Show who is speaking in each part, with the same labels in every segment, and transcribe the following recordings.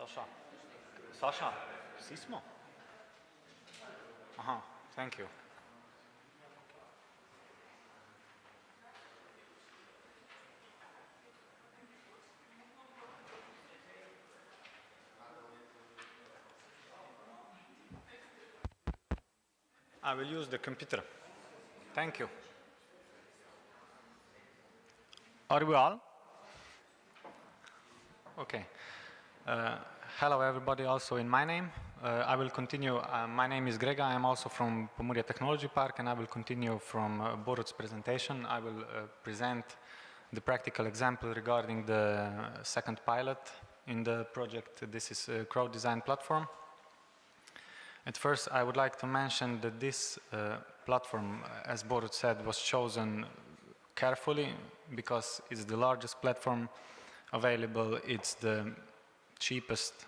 Speaker 1: Sasha. Sasha, Sismo? Thank you. I will use the computer. Thank you. Are we all? Okay. Hello everybody also in my name. I will continue. My name is Grega. I am also from Plenaria Technology Park and I will continue from Borut's presentation. I will present the practical example regarding the second pilot in the project. This is a crowd design platform. At first I would like to mention that this platform, as Borut said, was chosen carefully because it's the largest platform available, it's the cheapest,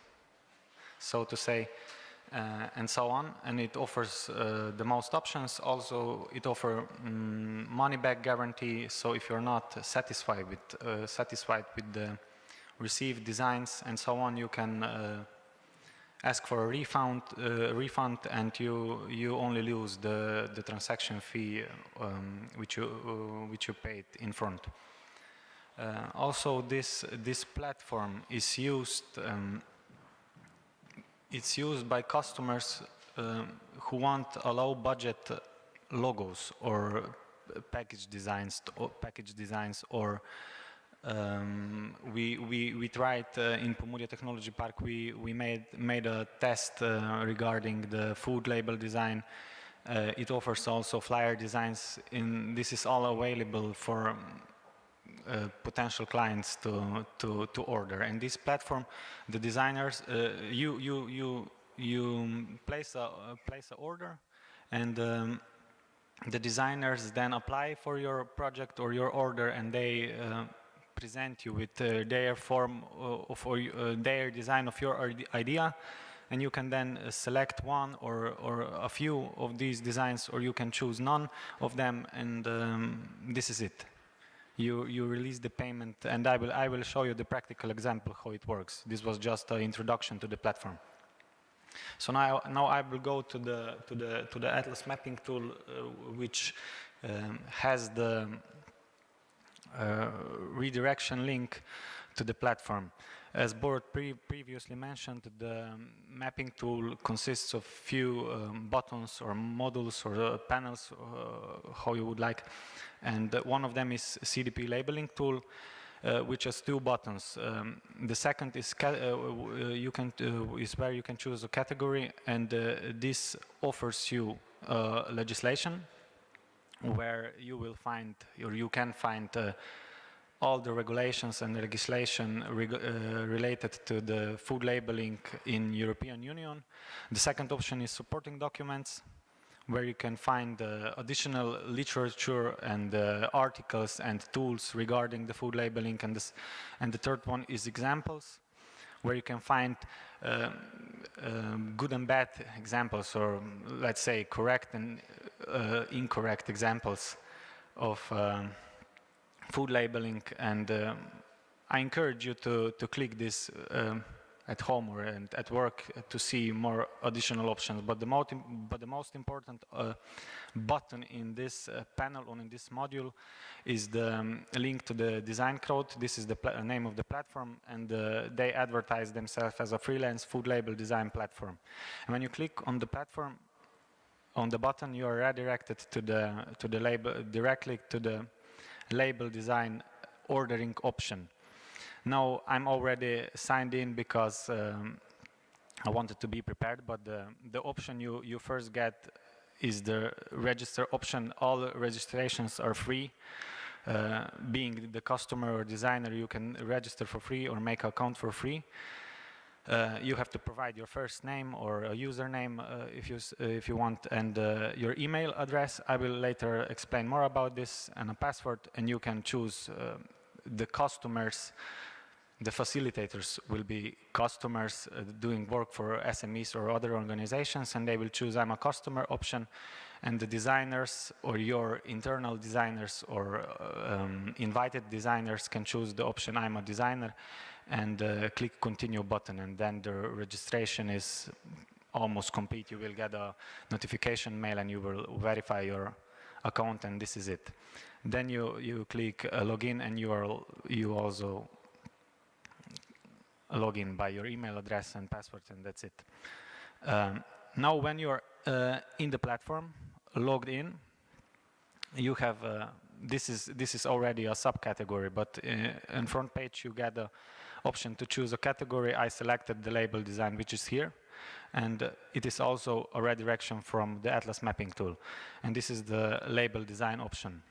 Speaker 1: so to say, and so on, and it offers the most options. Also it offers money back guarantee, so if you're not satisfied with the received designs and so on, you can ask for a refund and you only lose the transaction fee which you paid in front. Also this platform is used it's used by customers who want a low budget logos or package designs or we tried in Plenaria Technology Park, we made a test regarding the food label design. It offers also flyer designs. This is all available for potential clients to order. And this platform, the designers, you place a order, and the designers then apply for your project or your order, and they present you with their form of their design of your idea, and you can then select one or a few of these designs, or you can choose none of them, and this is it. You release the payment, and I will show you the practical example how it works. This was just an introduction to the platform. So now I will go to the Atlas mapping tool, which has the redirection link to the platform. As Borut previously mentioned, the mapping tool consists of few buttons or modules or panels, how you would like, and one of them is CDP labeling tool, which has two buttons. The second is where you can choose a category, and this offers you legislation, where you will find, or you can find, all the regulations and legislation related to the food labeling in European Union. The second option is supporting documents, where you can find additional literature and articles and tools regarding the food labeling. And the third one is examples, where you can find good and bad examples, or let's say correct and incorrect examples of food labeling. And I encourage you to click this at home or at work to see more additional options. But the most important button in this panel or in this module is the link to the design crowd. This is the name of the platform, and they advertise themselves as a freelance food label design platform. And when you click on the platform, on the button, you are redirected to the label, directly to the label design ordering option. Now I'm already signed in because I wanted to be prepared, but the option you first get is the register option. All registrations are free. Being the customer or designer, you can register for free or make an account for free. You have to provide your first name or a username if you want, and your email address. I will later explain more about this, and a password, and you can choose the customers. The facilitators will be customers doing work for SMEs or other organizations, and they will choose I'm a customer option, and the designers or your internal designers or invited designers can choose the option I'm a designer, and click continue button, and then the registration is almost complete. You will get a notification mail and you will verify your account, and this is it. Then you click login, and you also log in by your email address and password, and that's it. Now when you're in the platform, logged in, you have this is already a subcategory, but in front page you get the option to choose a category. I selected the label design, which is here, and it is also a redirection from the Atlas mapping tool, and this is the label design option.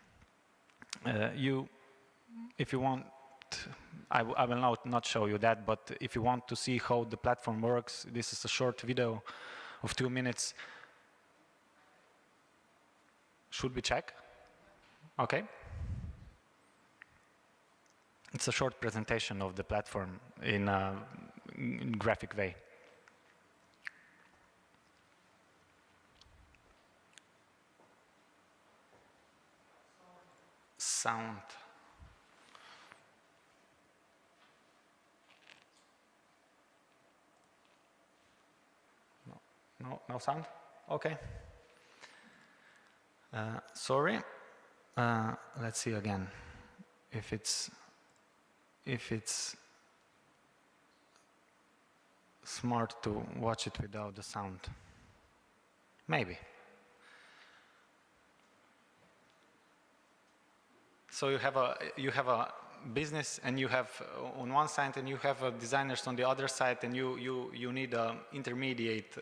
Speaker 1: If you want, I will not show you that, but if you want to see how the platform works, this is a short video of 2 minutes. Should we check? Okay. It's a short presentation of the platform in a graphic way. Sound. No sound? Okay. Sorry. Let's see again if it's smart to watch it without the sound. Maybe. So you have a business, and you have on one side, and you have designers on the other side, and you need an intermediate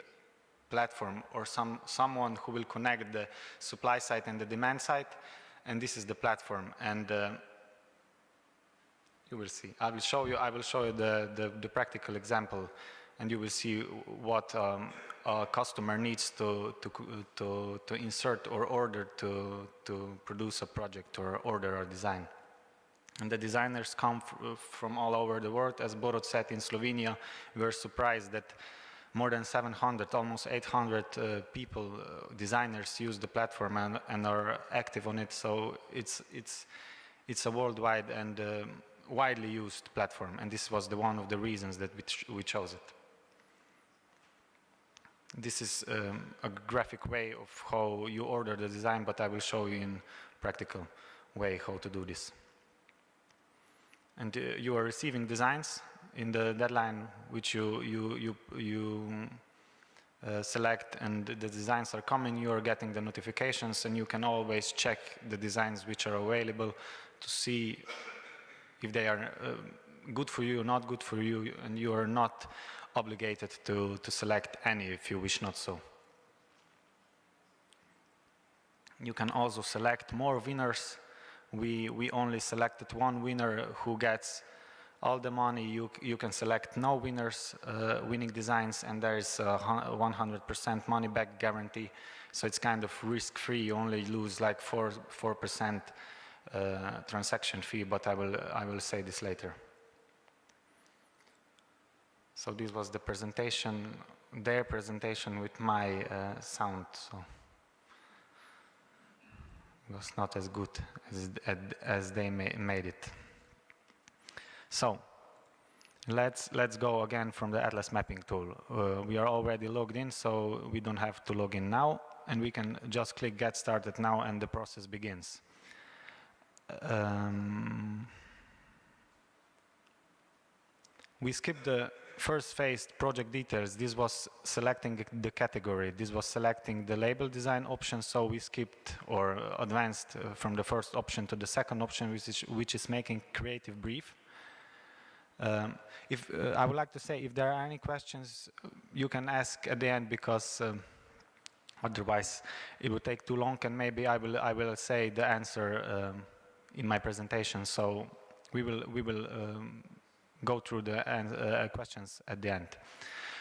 Speaker 1: platform or someone who will connect the supply side and the demand side, and this is the platform. And you will see. I will show you the practical example, and you will see what a customer needs to insert or order to produce a project or order a design. And the designers come from all over the world. As Borut said, in Slovenia, we were surprised that more than 700, almost 800 people, designers, use the platform and are active on it. So it's a worldwide and widely used platform, and this was one of the reasons that we chose it. This is a graphic way of how you order the design, but I will show you in practical way how to do this. And you are receiving designs in the deadline which you select, and the designs are coming. You are getting the notifications, and you can always check the designs which are available to see if they are good for you or not good for you, and you are not obligated to select any if you wish not so. You can also select more winners. We only selected one winner who gets all the money. You can select no winners, winning designs, and there is a 100% money back guarantee. So it's kind of risk-free. You only lose like 4% transaction fee, but I will say this later. So this was the presentation, their presentation with my sound. So it was not as good as they made it. So let's go again from the Atlas mapping tool. We are already logged in, so we don't have to log in now, and we can just click Get Started Now, and the process begins. We skipped the first phase, project details. This was selecting the category. This was selecting the label design option, so we skipped or advanced from the first option to the second option, which is making creative brief. I would like to say, if there are any questions, you can ask at the end, because otherwise it would take too long, and maybe I will say the answer in my presentation. So we will go through the questions at the end.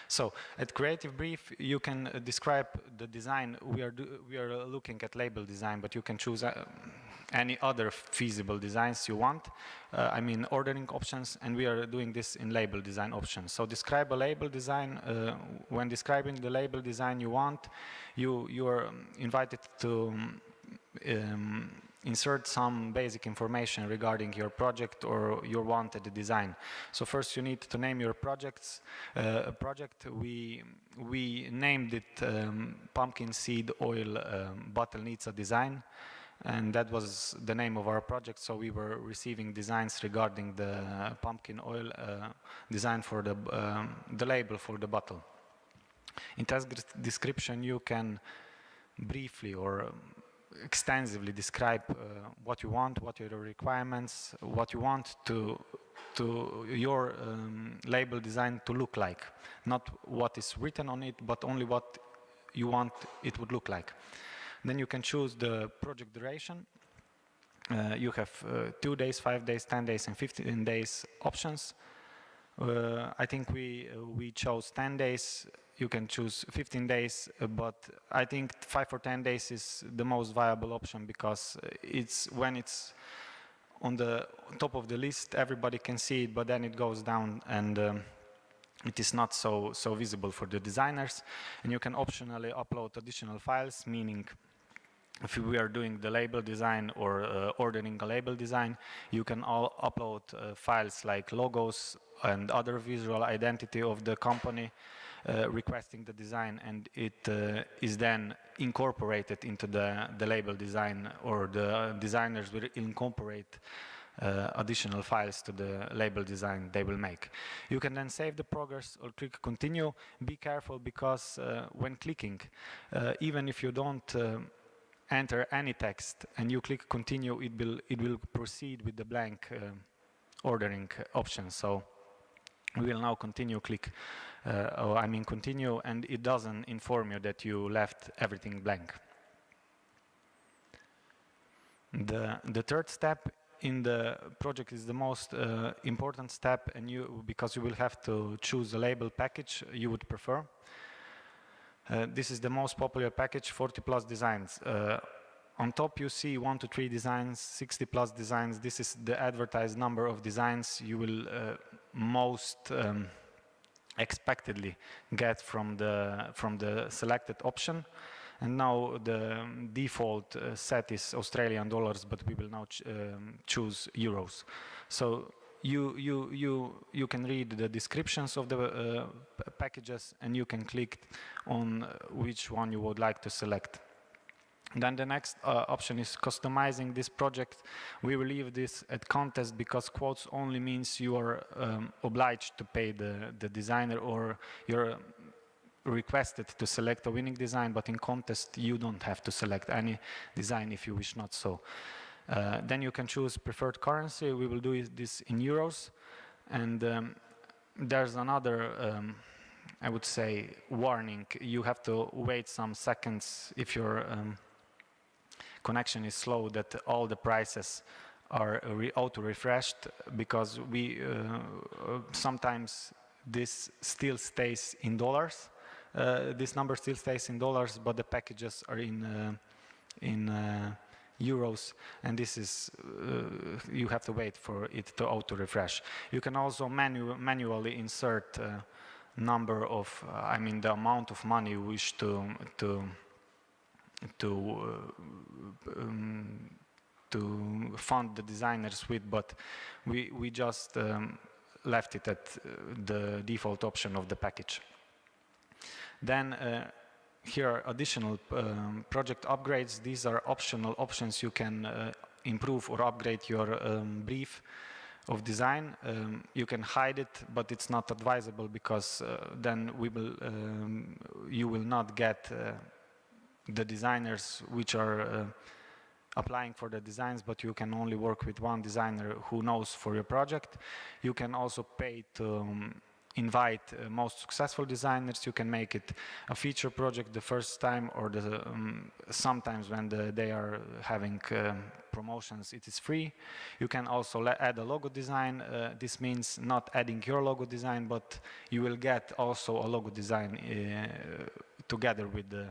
Speaker 1: So at creative brief, you can describe the design. We are looking at label design, but you can choose any other feasible designs you want. I mean ordering options, and we are doing this in label design options. So describe a label design. When describing the label design you want, you are invited to insert some basic information regarding your project or your wanted design. So first you need to name your project. We named it pumpkin seed oil bottle needs a design, and that was the name of our project. So we were receiving designs regarding the pumpkin oil design for the label for the bottle. In task description you can briefly or extensively describe what you want, what are your requirements, what you want to your label design to look like. Not what is written on it, but only what you want it would look like. Then you can choose the project duration. You have 2 days, 5 days, 10 days, and 15 days options. I think we chose 10 days. You can choose 15 days, but I think 5 or 10 days is the most viable option, because when it's on the top of the list, everybody can see it, but then it goes down and it is not so visible for the designers. And you can optionally upload additional files, meaning if we are doing the label design or ordering a label design, you can all upload files like logos and other visual identity of the company, requesting the design, and it is then incorporated into the label design, or the designers will incorporate additional files to the label design they will make. You can then save the progress or click continue. Be careful, because when clicking, even if you don't enter any text and you click continue, it will proceed with the blank ordering option. So we will now continue, click continue, and it doesn't inform you that you left everything blank. The third step in the project is the most important step, and because you will have to choose a label package you would prefer. This is the most popular package, 40+ designs. On top you see 1 to 3 designs, 60+ designs. This is the advertised number of designs you will most expectedly get from the selected option. And now the default set is Australian dollars, but we will now choose euros. So you can read the descriptions of the packages, and you can click on which one you would like to select. Then the next option is customizing this project. We will leave this at contest, because quotes only means you are obliged to pay the designer, or you're requested to select a winning design, but in contest you don't have to select any design if you wish not so. Then you can choose preferred currency. We will do this in euros. And there's another I would say warning. You have to wait some seconds if your connection is slow, that all the prices are auto-refreshed, because we sometimes this still stays in dollars. This number still stays in dollars, but the packages are in euros, and this is you have to wait for it to auto-refresh. You can also manually insert number of the amount of money you wish to fund the designers with, but we just left it at the default option of the package. Then here are additional project upgrades. These are optional options. You can improve or upgrade your brief of design. You can hide it, but it's not advisable, because then you will not get the designers which are applying for the designs, but you can only work with one designer who knows for your project. You can also pay to invite most successful designers. You can make it a feature project the first time, or sometimes when they are having promotions it is free. You can also add a logo design. This means not adding your logo design, but you will get also a logo design together with the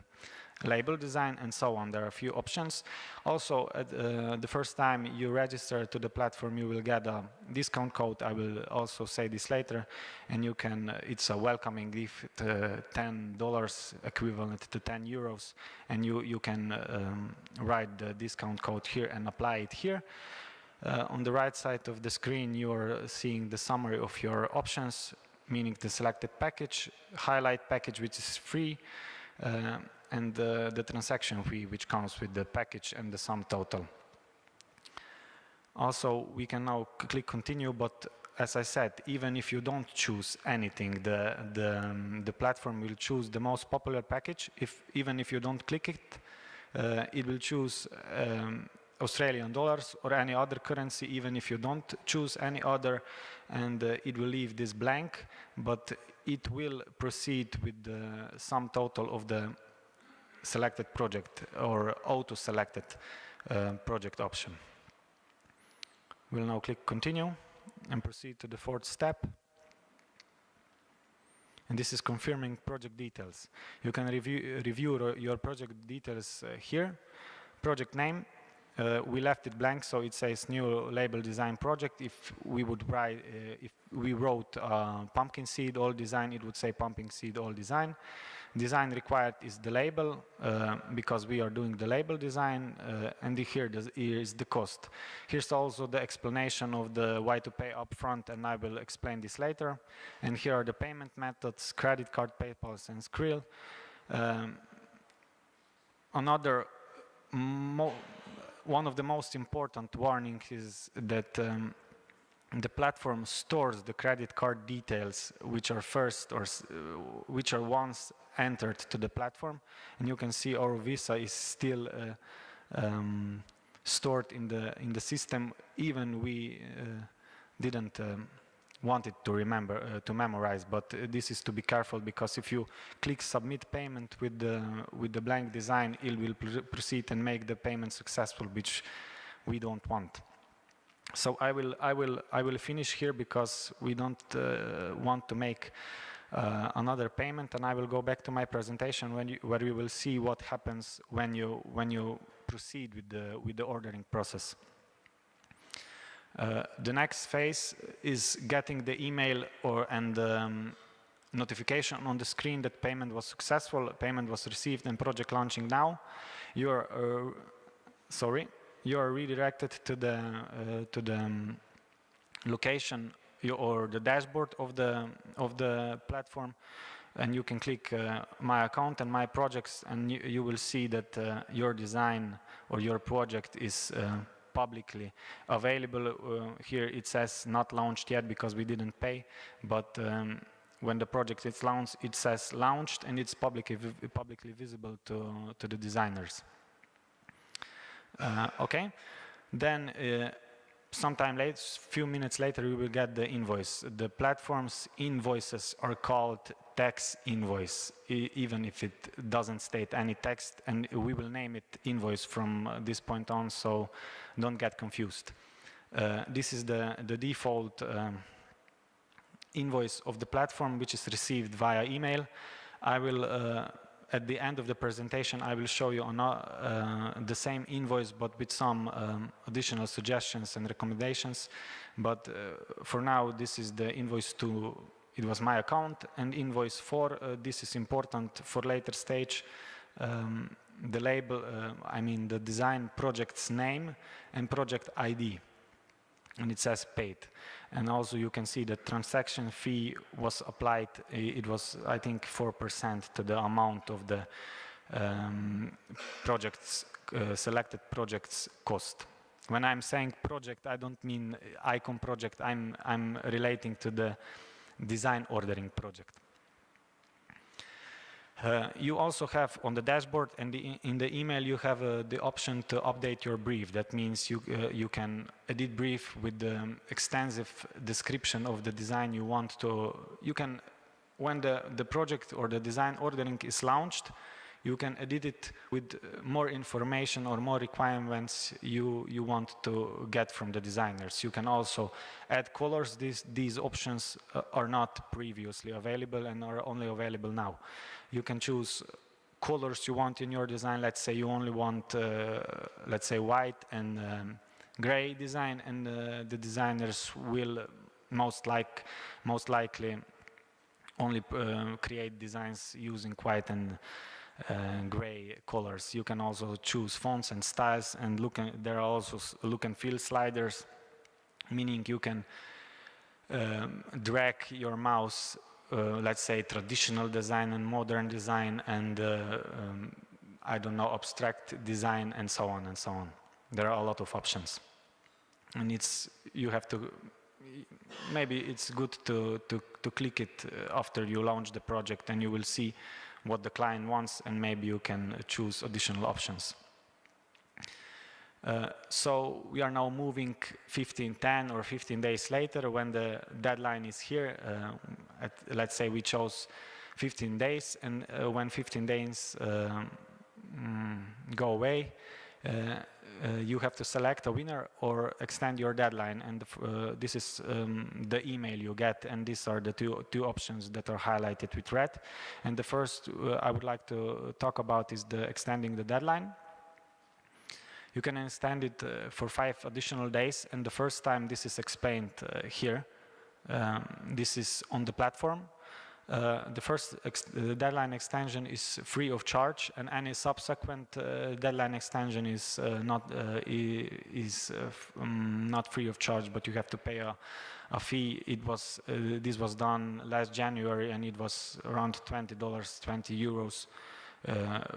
Speaker 1: label design, and so on. There are a few options. Also, the first time you register to the platform, you will get a discount code. I will also say this later, and you can, it's a welcoming gift, $10 equivalent to 10 euros, and you can write the discount code here and apply it here. On the right side of the screen, you are seeing the summary of your options, meaning the selected package, highlight package, which is free, and the transaction fee, which comes with the package and the sum total. Also, we can now click continue, but as I said, even if you don't choose anything, the platform will choose the most popular package. Even if you don't click it, it will choose Australian dollars or any other currency, even if you don't choose any other, and it will leave this blank, but it will proceed with the sum total of the selected project or auto-selected project option. We'll now click continue and proceed to the fourth step. And this is confirming project details. You can review your project details here. Project name, we left it blank, so it says new label design project. If we would write, if we wrote pumpkin seed all design, it would say pumpkin seed all design. Design required is the label, because we are doing the label design, and here is the cost. Here's also the explanation of the why to pay upfront, and I will explain this later. And here are the payment methods: credit card, PayPal, and Skrill. Another one of the most important warnings is that the platform stores the credit card details, which are which are once entered to the platform, and you can see our Visa is still stored in the system, even we didn't want it to to memorize. But this is to be careful, because if you click submit payment with the blank design, it will proceed and make the payment successful, which we don't want. So I will finish here, because we don't want to make another payment, and I will go back to my presentation where you will see what happens when you proceed with the ordering process. The next phase is getting the email and notification on the screen that payment was successful, payment was received, and project launching now. You are redirected to the location or the dashboard of the platform, and you can click my account and my projects, and you will see that your design or your project is publicly available. Here it says not launched yet because we didn't pay, but when the project is launched, it says launched, and it's publicly visible to the designers. Okay, then sometime later, few minutes later, we will get the invoice. The platform's invoices are called text invoice, even if it doesn't state any text, and we will name it invoice from this point on, so don't get confused. This is the default invoice of the platform, which is received via email. I will at the end of the presentation, I will show you the same invoice, but with some additional suggestions and recommendations. But for now, this is the invoice to, it was my account, and invoice 4, this is important for later stage. The label, I mean the design project's name and project ID, and it says paid. And also you can see the transaction fee was applied. It was, I think, 4% to the amount of the project's selected project's cost. When I'm saying project, I don't mean icon project. I'm relating to the design ordering project. You also have on the dashboard and in the email you have the option to update your brief. That means you can edit brief with the extensive description of the design you want to. You can, when the project or the design ordering is launched, you can edit it with more information or more requirements you want to get from the designers. You can also add colors. These options are not previously available and are only available now. You can choose colors you want in your design. Let's say you only want, let's say, white and gray design, and the designers will most likely only create designs using white and gray colors. You can also choose fonts and styles, and there are also look and feel sliders, meaning you can drag your mouse, let's say traditional design and modern design and I don't know, abstract design, and so on and so on. There are a lot of options, and you have to, maybe it's good to click it after you launch the project, and you will see what the client wants, and maybe you can choose additional options. So we are now moving 10 or 15 days later, when the deadline is here. Let's say we chose 15 days, and when 15 days go away, you have to select a winner or extend your deadline, and this is the email you get, and these are the two options that are highlighted with red. And the first I would like to talk about is the extending the deadline. You can extend it for 5 additional days, and the first time this is explained here. This is on the platform. The first deadline extension is free of charge, and any subsequent deadline extension is not free of charge, but you have to pay a fee. This was done last January, and it was around $20, 20 euros.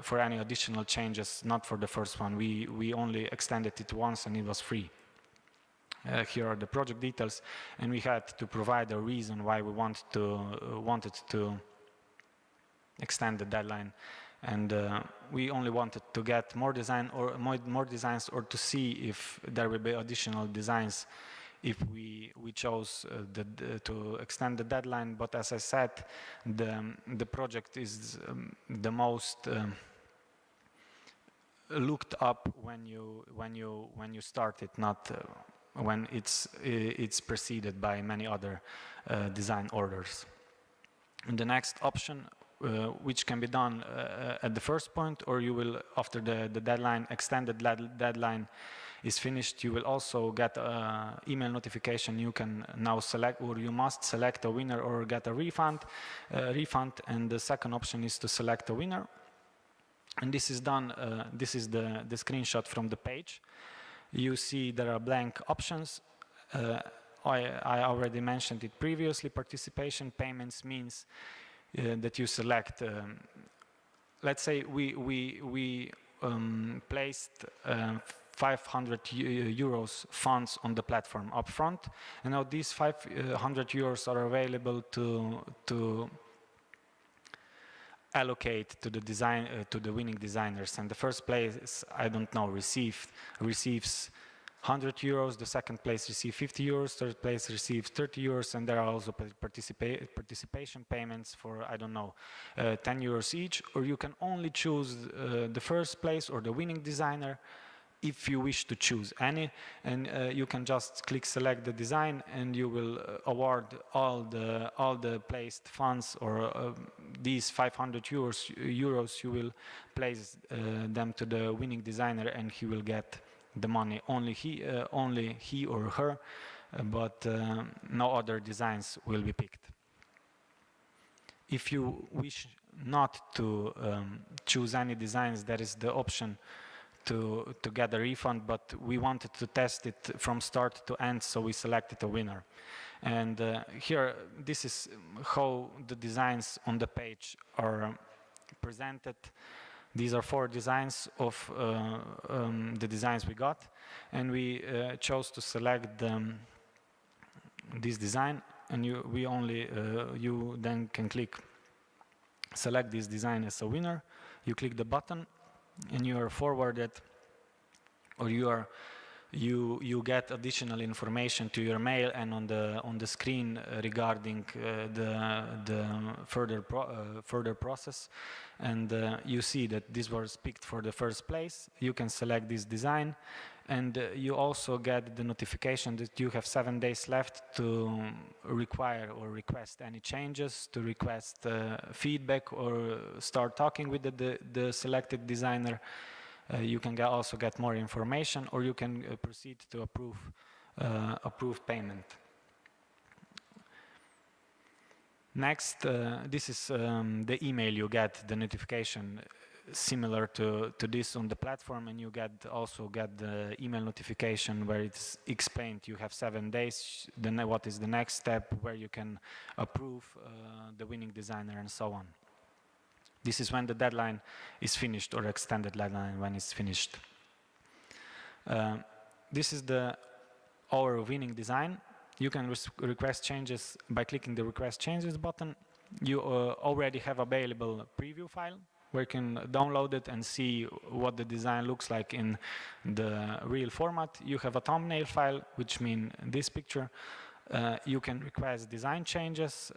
Speaker 1: For any additional changes, not for the first one. We only extended it once, and it was free. Here are the project details, and we had to provide a reason why we wanted to extend the deadline, and we only wanted to get more designs, or to see if there will be additional designs if we chose to extend the deadline. But as I said, the project is the most looked up when you start it, not when it's preceded by many other design orders. And the next option, which can be done at the first point, or you will, after the deadline, extended deadline is finished, you will also get an email notification. You can now select, or you must select a winner or get a refund. And the second option is to select a winner. And this is done, this is the screenshot from the page. You see there are blank options. I already mentioned it previously. Participation payments means that you select, let's say we placed 500 euros funds on the platform upfront, and now these 500 euros are available to allocate to the to the winning designers. And the first place, I don't know, receives 100 euros, the second place receives 50 euros, third place receives 30 euros, and there are also participation payments for, I don't know, 10 euros each. Or you can only choose the first place or the winning designer if you wish to choose any, and you can just click select the design, and you will award all the placed funds, or these 500 euros you will place them to the winning designer, and he will get the money. Only he or her, but no other designs will be picked. If you wish not to choose any designs, there is the option to get a refund, but we wanted to test it from start to end, so we selected a winner. And here, this is how the designs on the page are presented. These are 4 designs of the designs we got, and we chose to select this design, and you then can click select this design as a winner. You click the button, and you are forwarded, or you get additional information to your mail and on the screen regarding the further process. And you see that this was picked for the first place. You can select this design, And you also get the notification that you have 7 days left to require or request any changes, to request feedback, or start talking with the selected designer. You can also get more information, or you can proceed to approve payment. Next, this is the email you get, the notification similar to this on the platform, and you also get the email notification where it's explained you have 7 days, what is the next step, where you can approve the winning designer, and so on. This is when the deadline is finished, or extended deadline when it's finished. This is our winning design. You can request changes by clicking the request changes button. You already have available a preview file where you can download it and see what the design looks like in the real format. You have a thumbnail file, which means this picture. You can request design changes.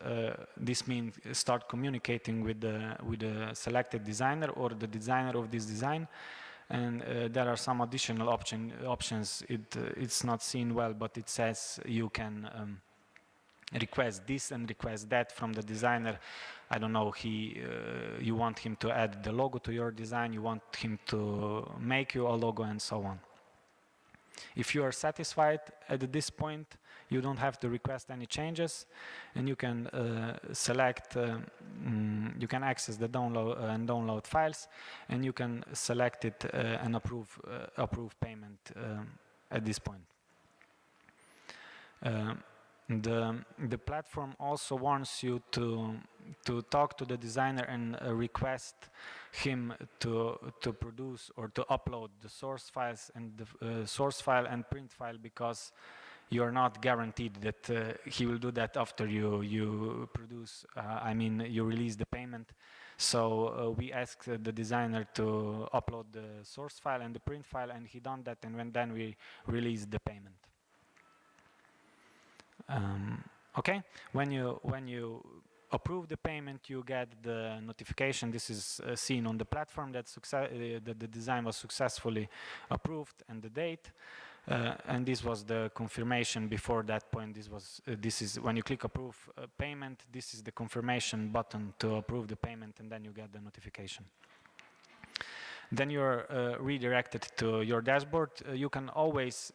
Speaker 1: This means start communicating with the selected designer or the designer of this design. And there are some additional options. It's not seen well, but it says you can request this and request that from the designer. I don't know, you want him to add the logo to your design, you want him to make you a logo, and so on. If you are satisfied at this point, you don't have to request any changes, and you can select, you can access the download files, and you can select it and approve payment at this point. The platform also wants you to talk to the designer and request him to produce or to upload the source files and the source file and print file, because you are not guaranteed that he will do that after you produce, you release the payment. So we asked the designer to upload the source file and the print file, and he done that, and then we released the payment. Okay, when you approve the payment, you get the notification. This is seen on the platform that the design was successfully approved, and the date. And this was the confirmation before that point. This is when you click approve payment. This is the confirmation button to approve the payment, and then you get the notification. Then you're redirected to your dashboard. You can always,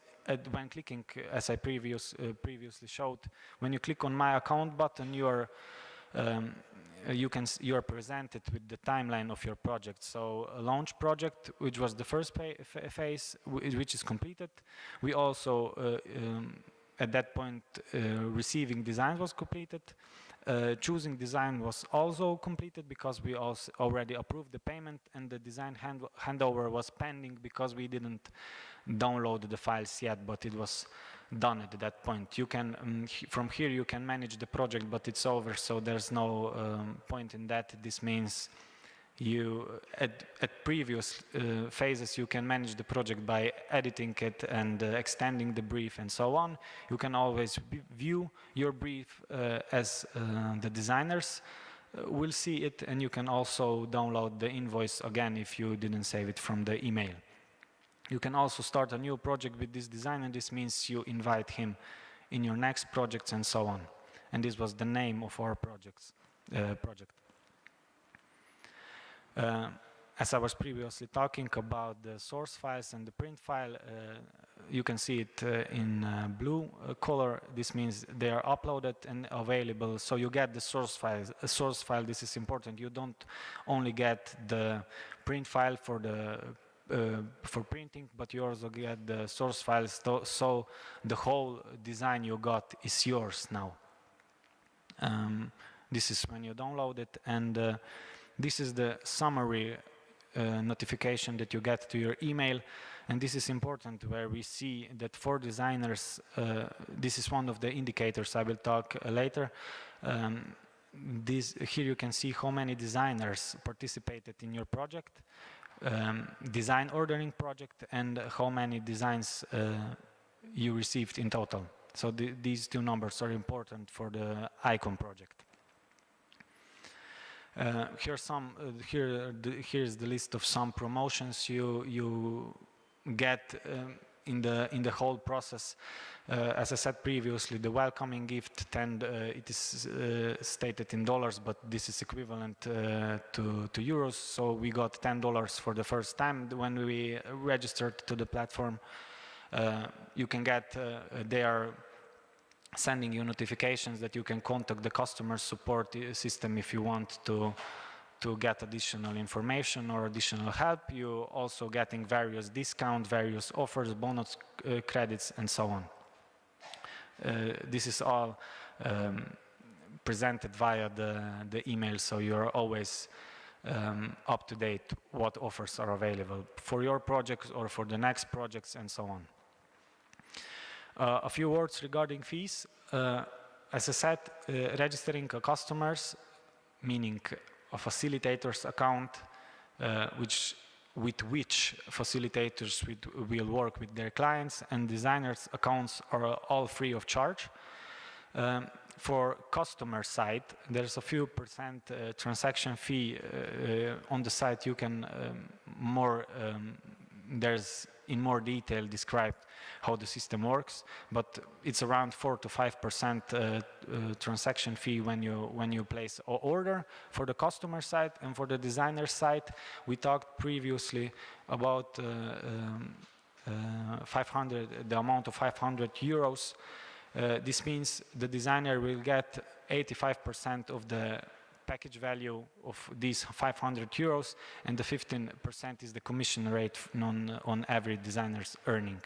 Speaker 1: when clicking, as I previously showed, when you click on My Account button, you're presented with the timeline of your project. So a launch project, which was the first phase, which is completed. We also, at that point, receiving designs was completed. Choosing design was also completed because we also already approved the payment, and the design handover was pending because we didn't download the files yet, but it was done at that point. You can, from here you can manage the project, but it's over, so there's no point in that. This means you, at previous phases, you can manage the project by editing it and extending the brief and so on. You can always view your brief as the designers will see it, and you can also download the invoice again if you didn't save it from the email. You can also start a new project with this designer. This means you invite him in your next projects and so on. And this was the name of our project. As I was previously talking about the source files and the print file, you can see it in blue color. This means they are uploaded and available. So you get the source file. This is important. You don't only get the print file for printing, but you also get the source files. So the whole design you got is yours now. This is when you download it, and this is the summary notification that you get to your email. And this is important, where we see that for designers, this is one of the indicators I will talk later. Here you can see how many designers participated in your project, design ordering project, and how many designs you received in total. So these two numbers are important for the icon project. Here's the list of some promotions you get in the whole process. As I said previously, the welcoming gift it is stated in dollars, but this is equivalent to euros. So we got $10 for the first time when we registered to the platform. You can get they are sending you notifications that you can contact the customer support system if you want to get additional information or additional help. You also getting various discounts, various offers, bonus credits, and so on. This is all presented via the email, so you're always up to date what offers are available for your projects or for the next projects and so on. A few words regarding fees. As I said, registering a customers, meaning a facilitator's account, with which facilitators will work with their clients, and designers' accounts are all free of charge. For customer side, there's a few percent transaction fee on the site. You can there's in more detail described how the system works, but it's around 4 to 5% transaction fee when you place an order for the customer side. And for the designer side, we talked previously about 500, the amount of 500 euros. This means the designer will get 85% of the package value of these 500 euros, and the 15% is the commission rate on every designer's earning.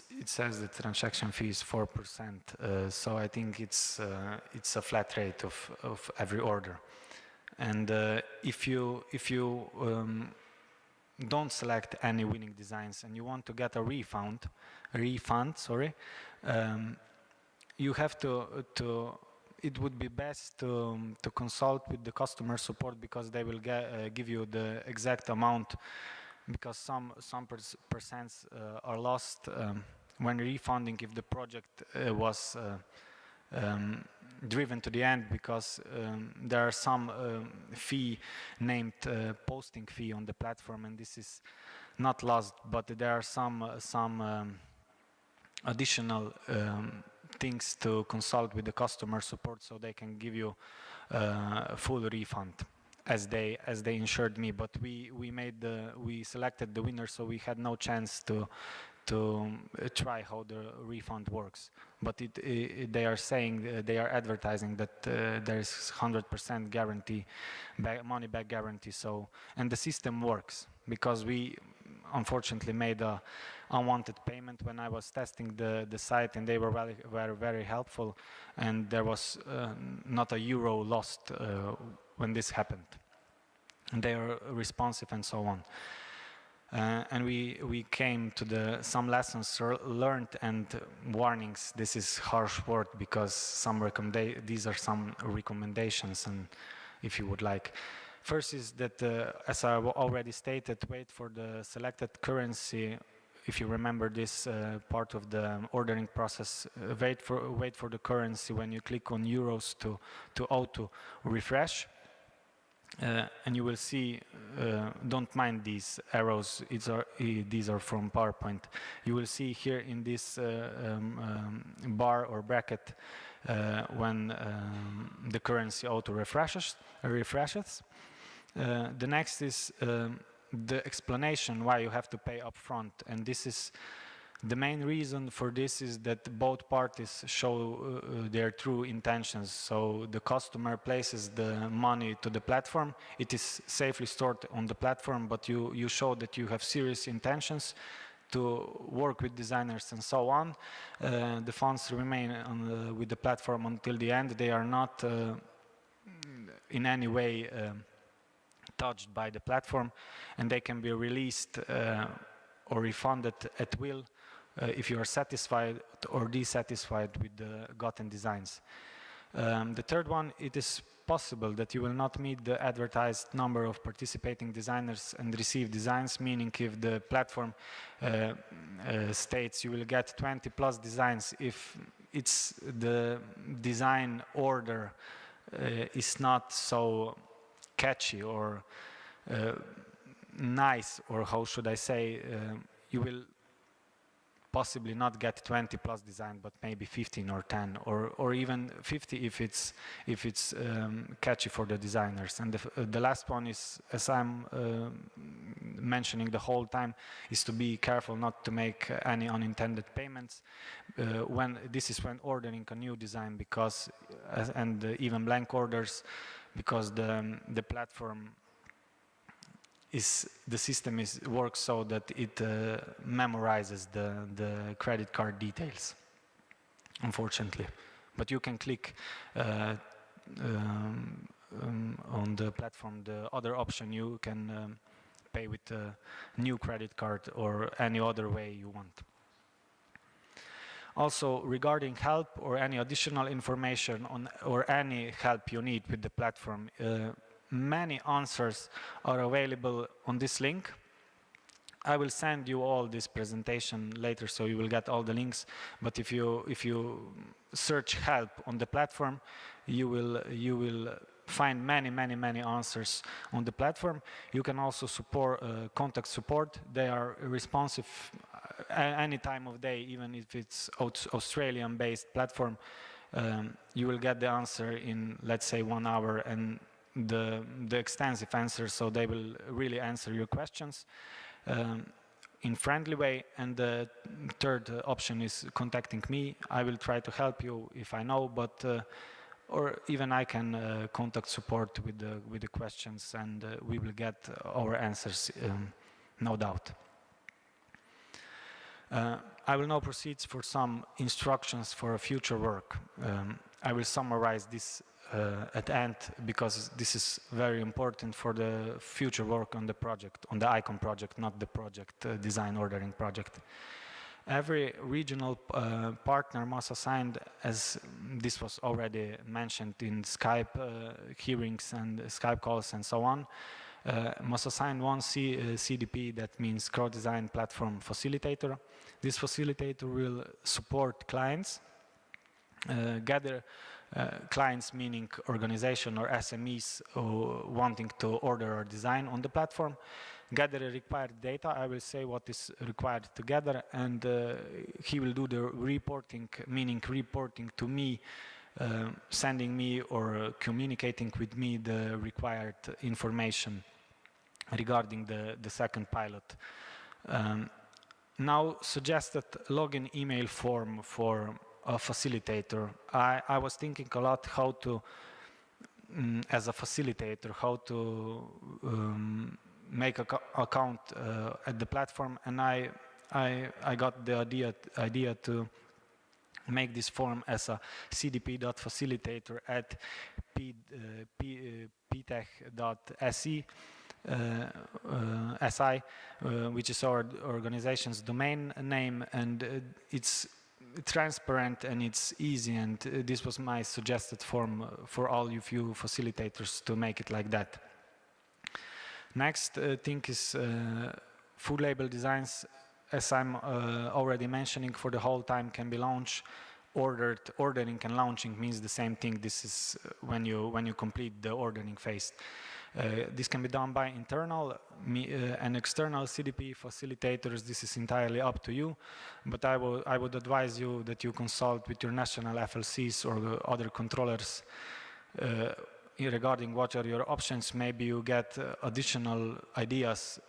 Speaker 1: It says the transaction fee is 4%, so I think it's a flat rate of every order. And if you don't select any winning designs and you want to get a refund, you have to. It would be best to consult with the customer support, because they will give you the exact amount, because some percents are lost when refunding if the project was driven to the end, because there are some fee named posting fee on the platform, and this is not lost, but there are some additional things to consult with the customer support, so they can give you a full refund, as they insured me. But we selected the winner, so we had no chance to try how the refund works. But they are saying, they are advertising that there is 100% guarantee, money back guarantee. So, and the system works, because we unfortunately made a unwanted payment when I was testing the site, and they were very helpful, and there was not a euro lost when this happened. And they are responsive and so on. And we came to some lessons learned and warnings. This is harsh word, because these are some recommendations, and if you would like. First is that, as I already stated, wait for the selected currency. If you remember this part of the ordering process, wait for the currency when you click on euros to auto refresh. And you will see, don't mind these arrows, these are from PowerPoint. You will see here in this bar or bracket when the currency auto refreshes. The next is the explanation why you have to pay upfront, and this is the main reason for this is that both parties show their true intentions. So the customer places the money to the platform, it is safely stored on the platform, but you show that you have serious intentions to work with designers and so on. The funds remain with the platform until the end. They are not in any way touched by the platform, and they can be released or refunded at will if you are satisfied or dissatisfied with the gotten designs. The third one, it is possible that you will not meet the advertised number of participating designers and receive designs, meaning if the platform states you will get 20 plus designs, if it's the design order is not so catchy or nice, or how should I say, you will possibly not get 20 plus design, but maybe 15 or 10 or even 50 if it's catchy for the designers. And the last one is, as I'm mentioning the whole time, is to be careful not to make any unintended payments when ordering a new design, because and even blank orders, because the platform the system works so that it memorizes the credit card details, unfortunately. But you can click on the platform the other option. You can pay with a new credit card or any other way you want. Also, regarding help or any additional information on or any help you need with the platform, many answers are available on this link. I will send you all this presentation later, so you will get all the links. But if you search help on the platform, you will find many answers on the platform. You can also contact support. They are responsive any time of day, even if it's Australian-based platform. You will get the answer in, let's say, 1 hour, and the extensive answers, so they will really answer your questions in friendly way. And the third option is contacting me. I will try to help you if I know, but or even I can contact support with the questions, and we will get our answers, no doubt. I will now proceed for some instructions for future work. I will summarize this at the end, because this is very important for the future work on the project, on the ICON project, not the project design ordering project. Every regional partner must assign, as this was already mentioned in Skype hearings and Skype calls and so on, must assign one CDP, that means cross-design platform facilitator. This facilitator will support clients, gather clients, meaning organization or SMEs wanting to order or design on the platform, gather the required data. I will say what is required to gather, and he will do the reporting, meaning reporting to me, sending me or communicating with me the required information regarding the second pilot. Now, suggested login email form for a facilitator. I was thinking a lot how to, as a facilitator, how to make an account at the platform, and I got the idea to make this form as a cdp.facilitator@ptech.se, SI, which is our organization's domain name, and it's transparent and it's easy, and this was my suggested form for all of you facilitators to make it like that. Next thing is food label designs. As I'm already mentioning, for the whole time can be launched, ordered. Ordering and launching means the same thing. This is when you complete the ordering phase. This can be done by internal and external CDP facilitators. This is entirely up to you, but I would advise you that you consult with your national FLCs or other controllers regarding what are your options. Maybe you get additional ideas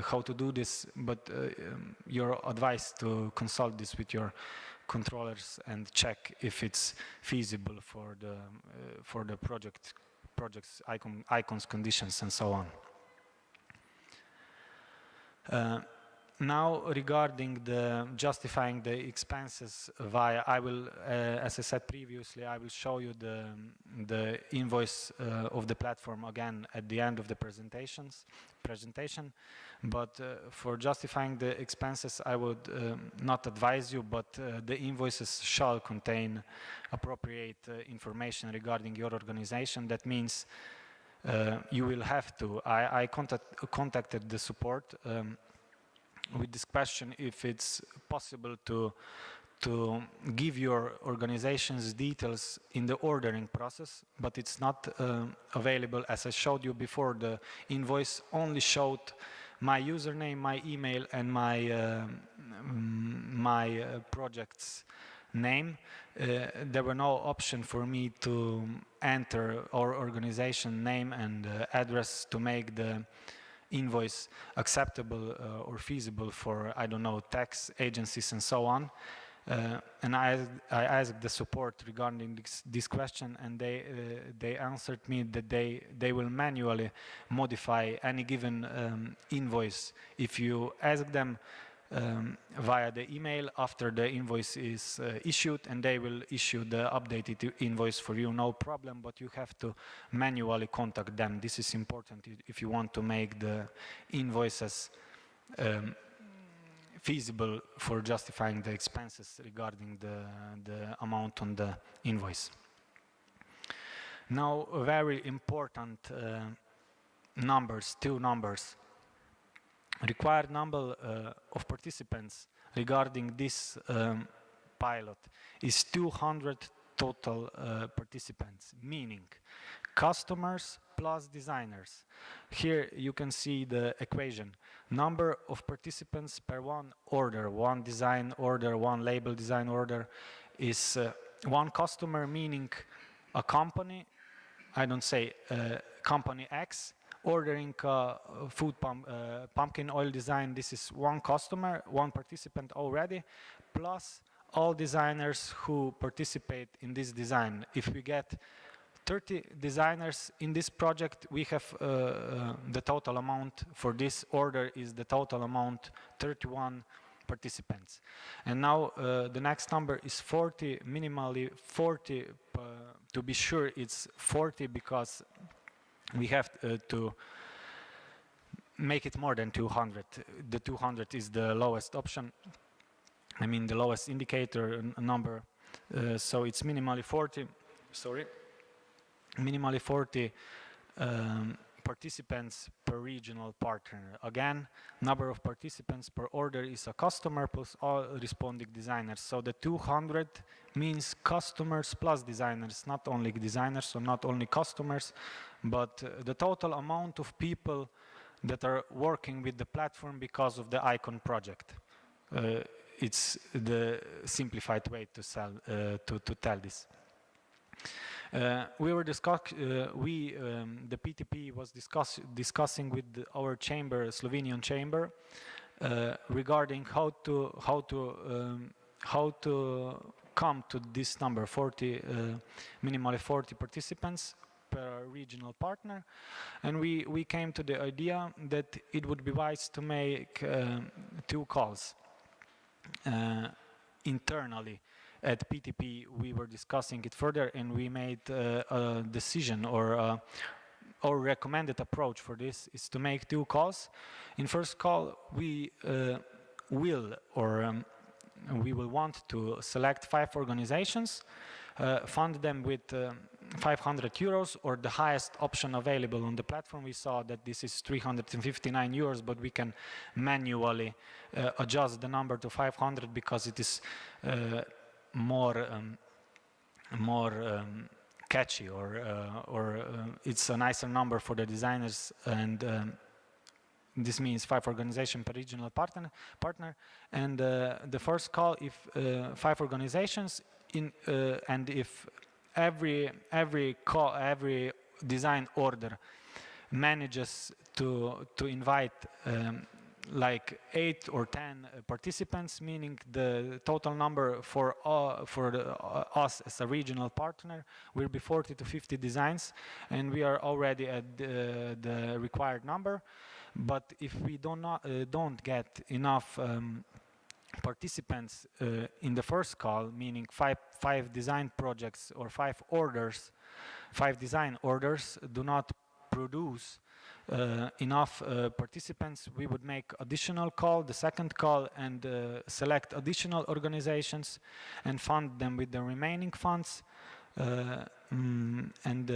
Speaker 1: how to do this, but your advice to consult this with your controllers and check if it's feasible for the project's icons, conditions, and so on. Now, regarding the justifying the expenses via, I will, as I said previously, I will show you the invoice of the platform again at the end of the presentation. But for justifying the expenses, I would not advise you, but the invoices shall contain appropriate information regarding your organization. That means you will have to. I contacted the support with this question if it's possible to give your organization's details in the ordering process, but it's not available. As I showed you before, the invoice only showed my username, my email, and my project's name. There were no option for me to enter our organization name and address to make the invoice acceptable or feasible for, I don't know, tax agencies and so on. And I asked the support regarding this question, and they answered me that they will manually modify any given invoice. If you ask them via the email after the invoice is issued, and they will issue the updated invoice for you, no problem, but you have to manually contact them. This is important if you want to make the invoices feasible for justifying the expenses regarding the amount on the invoice. Now, very important numbers, two numbers. Required number of participants regarding this pilot is 200 total participants, meaning customers plus designers. Here you can see the equation. Number of participants per one order, one design order, one label design order is one customer, meaning a company, I don't say company X, ordering food pumpkin oil design. This is one customer, one participant already, plus all designers who participate in this design. If we get 30 designers in this project, we have the total amount for this order is the total amount 31 participants. And now the next number is 40, minimally 40, to be sure it's 40 because we have to make it more than 200. The 200 is the lowest option, I mean the lowest indicator number, so it's minimally 40, minimally 40 participants per regional partner. Again, number of participants per order is a customer plus all responding designers. So the 200 means customers plus designers, not only designers, so not only customers, but the total amount of people that are working with the platform because of the icon project. It's the simplified way to tell this. We were the PTP was discussing with our chamber, Slovenian chamber, regarding how to come to this number, 40, minimally 40 participants per regional partner, and we came to the idea that it would be wise to make two calls internally. At PTP, we were discussing it further, and we made a decision, or our recommended approach for this is to make two calls. In first call, we will want to select 5 organizations, fund them with 500 euros, or the highest option available on the platform. We saw that this is 359 euros, but we can manually adjust the number to 500 because it is more catchy, or it's a nicer number for the designers, and this means 5 organizations per regional partner. And the first call, if 5 organizations and if every design order manages to invite like 8 or 10 participants, meaning the total number for us as a regional partner will be 40 to 50 designs, and we are already at the required number. But if we don't get enough participants in the first call, meaning five design projects or 5 design orders do not produce enough participants, we would make additional call, the second call, and select additional organizations and fund them with the remaining funds, and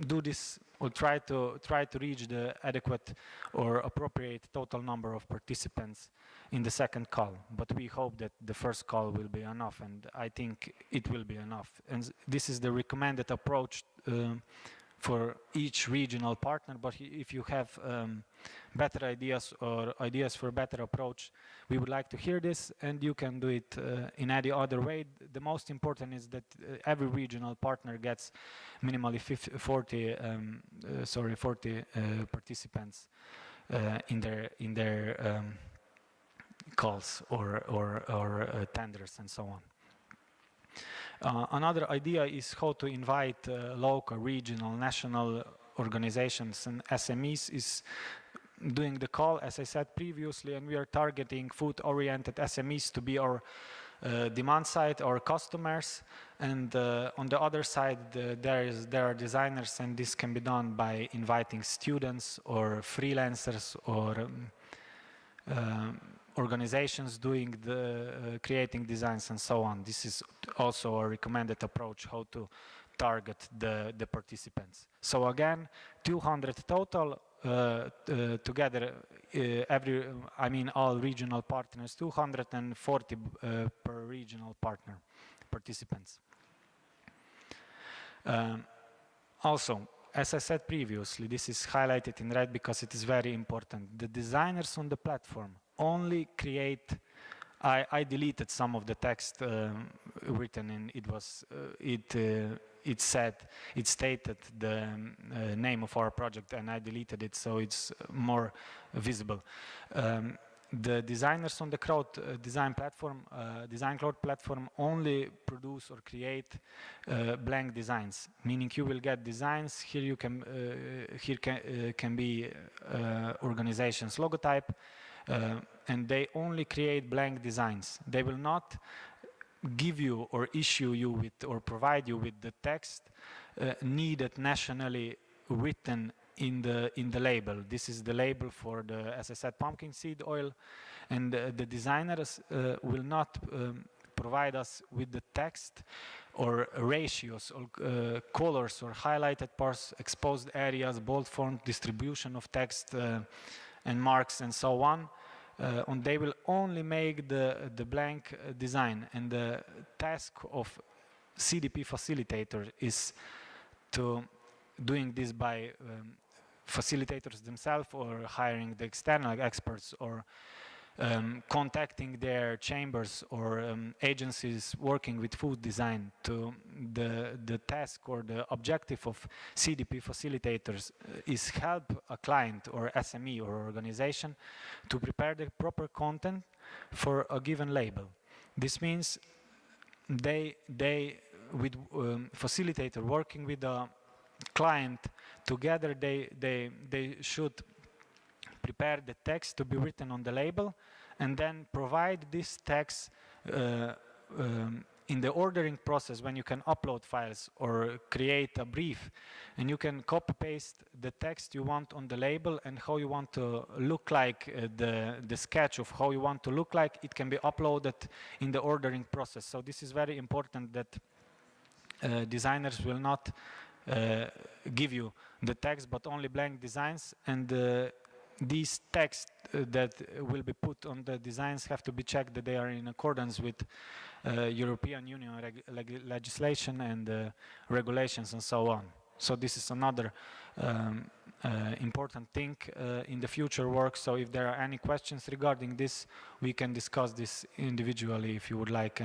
Speaker 1: do this, or try to reach the adequate or appropriate total number of participants in the second call. But we hope that the first call will be enough, and I think it will be enough. And this is the recommended approach for each regional partner. But if you have better ideas or ideas for a better approach, we would like to hear this, and you can do it in any other way. The most important is that every regional partner gets minimally 40 participants in their calls or tenders and so on. Another idea is how to invite local, regional, national organizations and SMEs is doing the call, as I said previously, and we are targeting food-oriented SMEs to be our demand side, our customers, and on the other side there are designers, and this can be done by inviting students or freelancers or organizations doing the creating designs and so on. This is also a recommended approach how to target the participants. So again, 200 total together, all regional partners, 240 per regional partner participants. Also, as I said previously, this is highlighted in red because it is very important. The designers on the platform only create. I deleted some of the text written in. It stated the name of our project, and I deleted it so it's more visible. The designers on the crowd design platform, design cloud platform, only produce or create blank designs. Meaning you will get designs here. You can can be organization's logotype, and they only create blank designs. They will not give you or issue you with or provide you with the text needed nationally written in the label. This is the label for the, as I said, pumpkin seed oil, and the designers will not provide us with the text or ratios or colors or highlighted parts, exposed areas, bold font, distribution of text and marks and so on. And they will only make the blank design, and the task of CDP facilitator is to doing this by facilitators themselves, or hiring the external experts, or contacting their chambers or agencies working with food design. To the task or the objective of CDP facilitators is help a client or SME or organization to prepare the proper content for a given label. This means they with facilitator working with a client together, they should prepare the text to be written on the label, and then provide this text in the ordering process, when you can upload files or create a brief, and you can copy paste the text you want on the label and how you want to look like, the sketch of how you want to look like. It can be uploaded in the ordering process. So this is very important, that designers will not give you the text but only blank designs, and these texts that will be put on the designs have to be checked that they are in accordance with European Union legislation and regulations and so on. So this is another important thing in the future work. So if there are any questions regarding this, we can discuss this individually if you would like.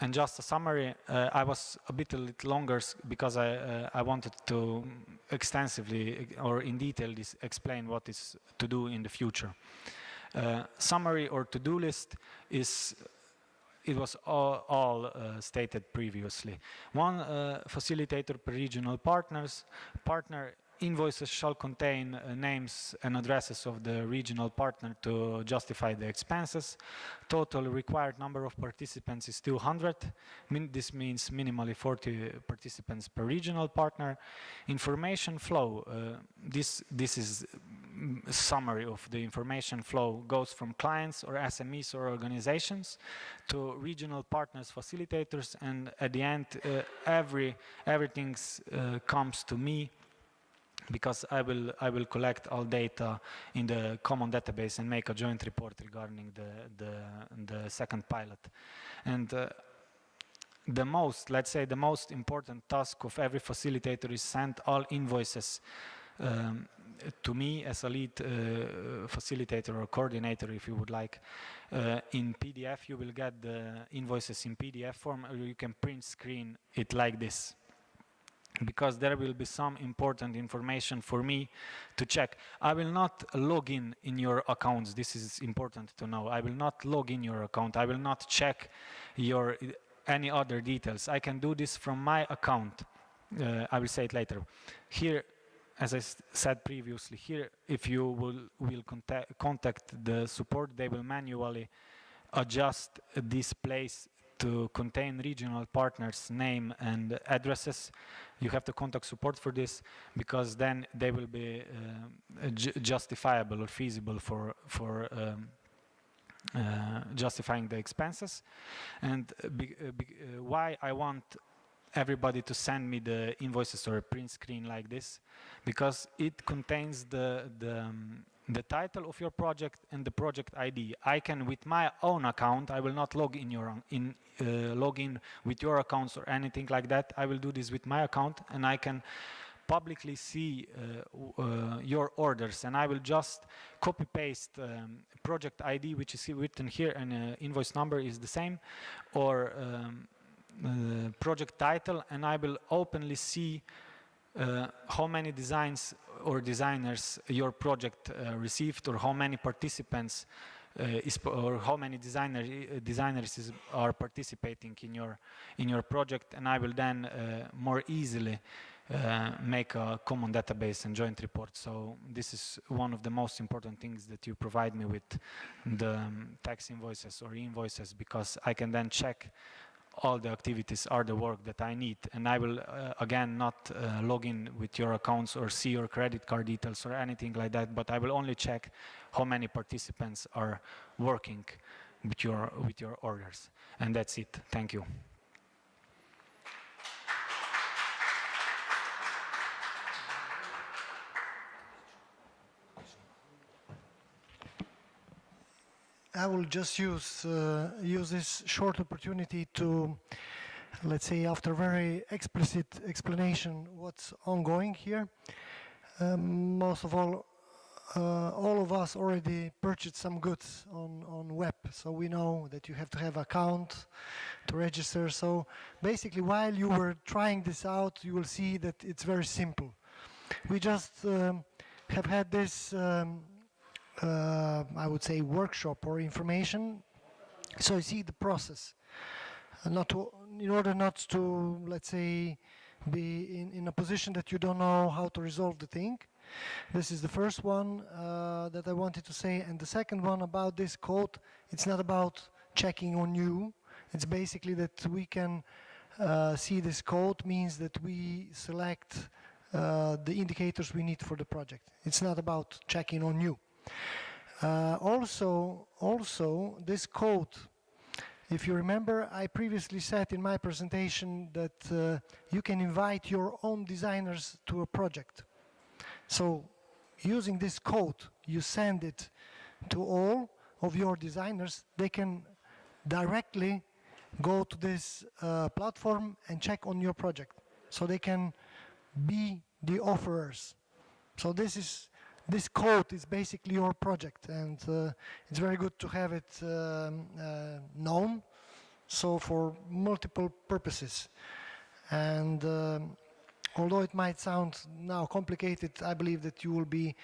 Speaker 1: And just a summary, I was a little longer because I wanted to extensively or in detail explain what is to do in the future. Summary or to-do list is, it was all stated previously. One facilitator per regional partner invoices shall contain names and addresses of the regional partner to justify the expenses. Total required number of participants is 200. This means minimally 40 participants per regional partner. Information flow, this is a summary of the information flow, goes from clients or SMEs or organizations to regional partners, facilitators, and at the end everything comes to me, because I will collect all data in the common database and make a joint report regarding the second pilot. And let's say the most important task of every facilitator is send all invoices to me as a lead facilitator or coordinator, if you would like. In PDF, you will get the invoices in PDF form, or you can print screen it like this, because there will be some important information for me to check. I will not log in your accounts. This is important to know. I will not log in your account. I will not check your any other details. I can do this from my account. I will say it later. Here, as I said previously, here, if you will contact the support, they will manually adjust this place to contain regional partners' name and addresses. You have to contact support for this, because then they will be justifiable or feasible for justifying the expenses. And why I want everybody to send me the invoices or a print screen like this, because it contains the title of your project and the project ID. I can, with my own account, I will not log in with your accounts or anything like that. I will do this with my account, and I can publicly see your orders, and I will just copy paste project ID, which is written here, and invoice number is the same, or project title, and I will openly see how many designs or designers your project received, or how many participants or how many designers are participating in your project, and I will then more easily make a common database and joint report. So this is one of the most important things, that you provide me with the tax invoices or invoices, because I can then check all the activities are the work that I need, and I will again not log in with your accounts or see your credit card details or anything like that, but I will only check how many participants are working with your orders, and that's it. Thank you.
Speaker 2: I will just use this short opportunity to, let's say, after very explicit explanation what's ongoing here. Most of all of us already purchased some goods on web, so we know that you have to have account to register. So basically, while you were trying this out, you will see that it's very simple. We just have had this I would say workshop or information, so you see the process. In order not to, let's say, be in a position that you don't know how to resolve the thing. This is the first one that I wanted to say, and the second one about this code, it's not about checking on you. It's basically that we can see this code means that we select the indicators we need for the project. It's not about checking on you. Also, this code, if you remember, I previously said in my presentation that you can invite your own designers to a project. So using this code, you send it to all of your designers. They can directly go to this platform and check on your project. So they can be the offerers. So this code is basically your project, and it's very good to have it known, so for multiple purposes. And Although it might sound now complicated, I believe that you will be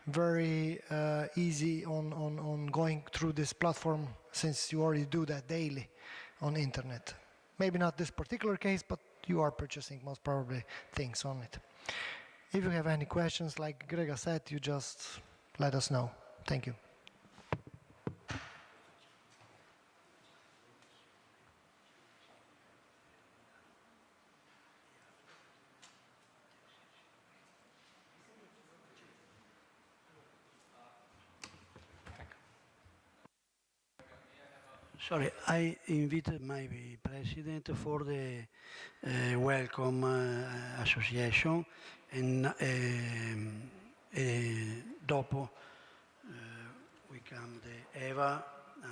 Speaker 2: very easy on going through this platform, since you already do that daily on internet. Maybe not this particular case, but you are purchasing most probably things on it. If you have any questions, like Grega said, you just let us know. Thank you.
Speaker 3: Sorry, I invited my president for the welcome association, and dopo we come the Eva,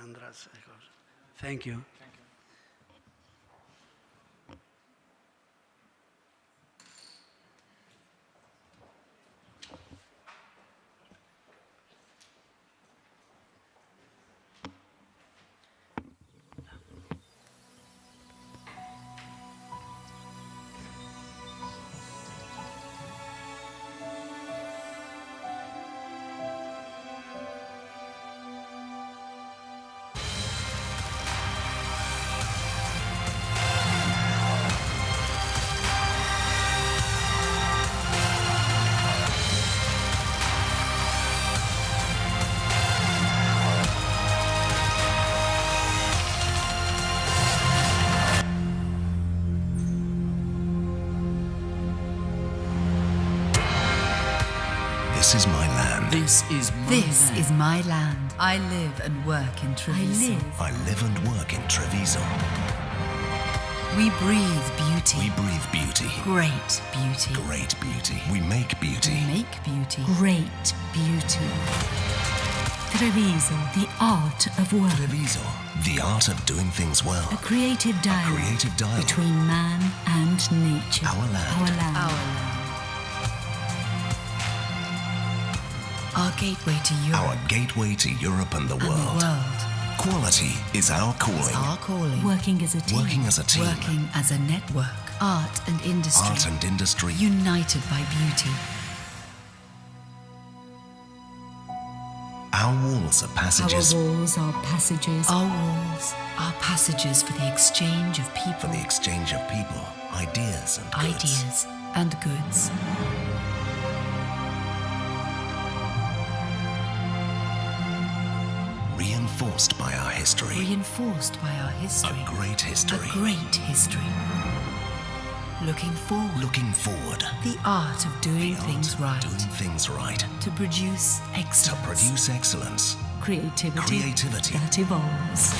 Speaker 3: Andras. Thank you.
Speaker 4: This is my land.
Speaker 5: This is my land. I live and work in Treviso.
Speaker 4: I live and work in Treviso.
Speaker 5: We breathe beauty.
Speaker 4: We breathe beauty.
Speaker 5: Great beauty.
Speaker 4: Great beauty. We make beauty.
Speaker 5: We make beauty.
Speaker 6: Great beauty. Treviso, the art of work.
Speaker 4: Treviso, the art of doing things well.
Speaker 6: A creative dialogue.
Speaker 4: A creative dialogue.
Speaker 6: Between man and nature.
Speaker 4: Our land.
Speaker 6: Our land.
Speaker 5: Our land. Our gateway to Europe.
Speaker 4: Our gateway to Europe and the
Speaker 5: and
Speaker 4: world.
Speaker 5: the world.
Speaker 4: Quality is our calling.
Speaker 5: It's our calling.
Speaker 6: Working as a team.
Speaker 4: Working as a team.
Speaker 5: Working as a network. Art and industry.
Speaker 4: Art and industry.
Speaker 5: United by beauty.
Speaker 4: Our walls are passages.
Speaker 6: Our walls are passages.
Speaker 5: Our walls are passages for the exchange of
Speaker 4: For
Speaker 5: people.
Speaker 4: the exchange of people, ideas and goods.
Speaker 5: Ideas and goods.
Speaker 4: Reinforced by our history.
Speaker 5: Reinforced by our history.
Speaker 4: A great history.
Speaker 5: A great history. Looking forward.
Speaker 4: Looking forward.
Speaker 5: The art of doing
Speaker 4: The art
Speaker 5: things
Speaker 4: of
Speaker 5: right.
Speaker 4: Doing things right.
Speaker 5: To produce
Speaker 4: To
Speaker 5: excellence.
Speaker 4: produce excellence.
Speaker 6: Creativity.
Speaker 4: Creativity.
Speaker 6: That evolves.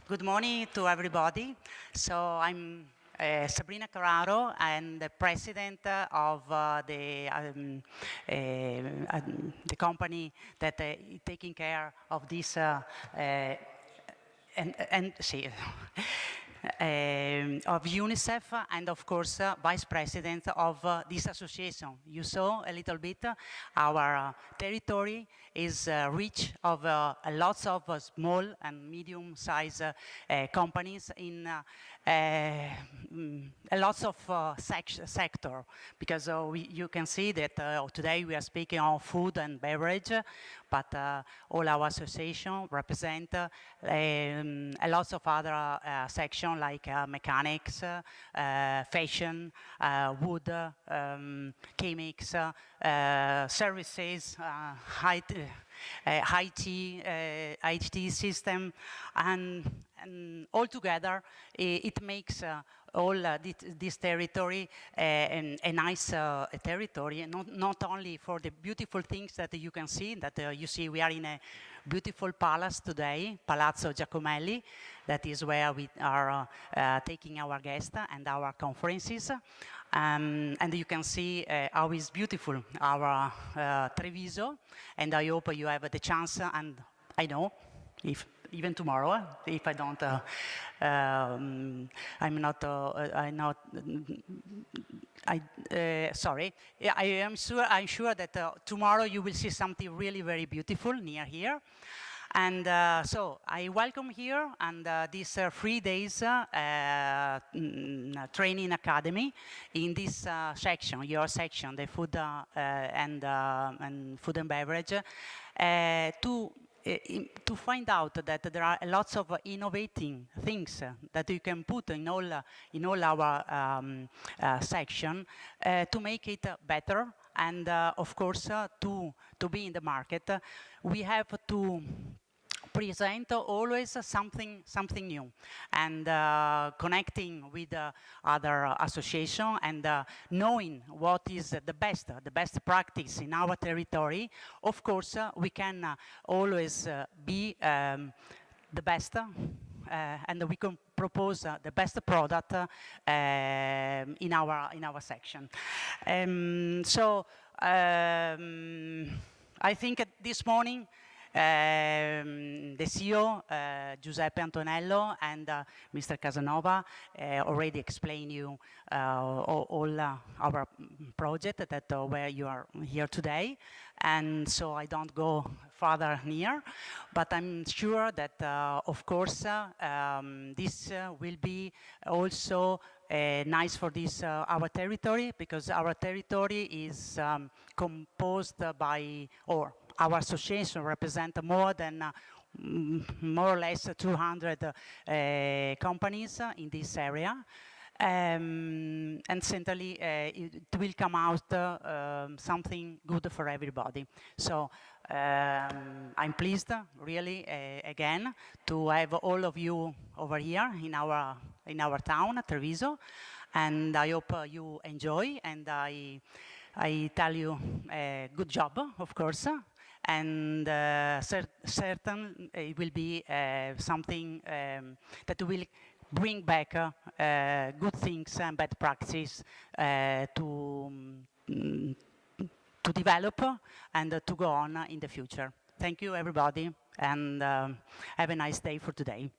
Speaker 7: Good morning to everybody. So I'm Sabrina Carraro. I'm the president of the company that is taking care of this and see, of UNICEF, and of course vice president of this association. You saw a little bit our territory is rich of lots of small and medium-sized companies in lots of sector, because you can see that today we are speaking of food and beverage, but all our association represent a lots of other sections like mechanics, fashion, wood, chemics, services, IT system, and all together it makes all this territory a nice territory, not only for the beautiful things that you can see, that you see we are in a beautiful palace today, Palazzo Giacomelli, that is where we are taking our guests and our conferences. And you can see how is beautiful our Treviso, and I hope you have the chance, and I know, if even tomorrow, if I don't, sorry. Yeah, I'm sure that tomorrow you will see something really very beautiful near here. And so I welcome here and these 3 days training academy in this section, your section, the food and food and beverage, to find out that there are lots of innovating things that you can put in all our section to make it better, and of course to be in the market, we have to present always something new, and connecting with other association, and knowing what is the best practice in our territory. Of course, we can always be the best, and we can propose the best product in our section. I think this morning the CEO, Giuseppe Antonello, and Mr. Casanova already explained you all our project that where you are here today, and so I don't go further near, but I'm sure that of course this will be also nice for this our territory, because our territory is composed by, or our association represents more than more or less 200 companies in this area. And certainly it will come out something good for everybody. So I'm pleased, really, again, to have all of you over here in our town, Treviso, and I hope you enjoy, and I tell you good job, of course, and certain it will be something that will bring back good things and bad practice to develop and to go on in the future. Thank you, everybody, and have a nice day for today.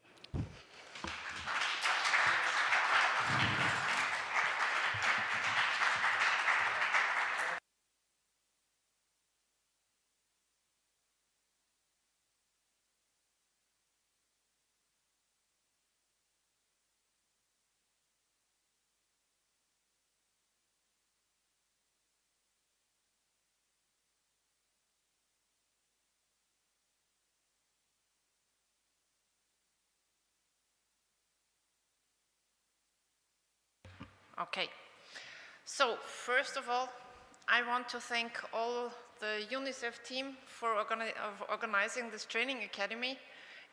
Speaker 8: Okay, so first of all, I want to thank all the UNICEF team for organizing this training academy.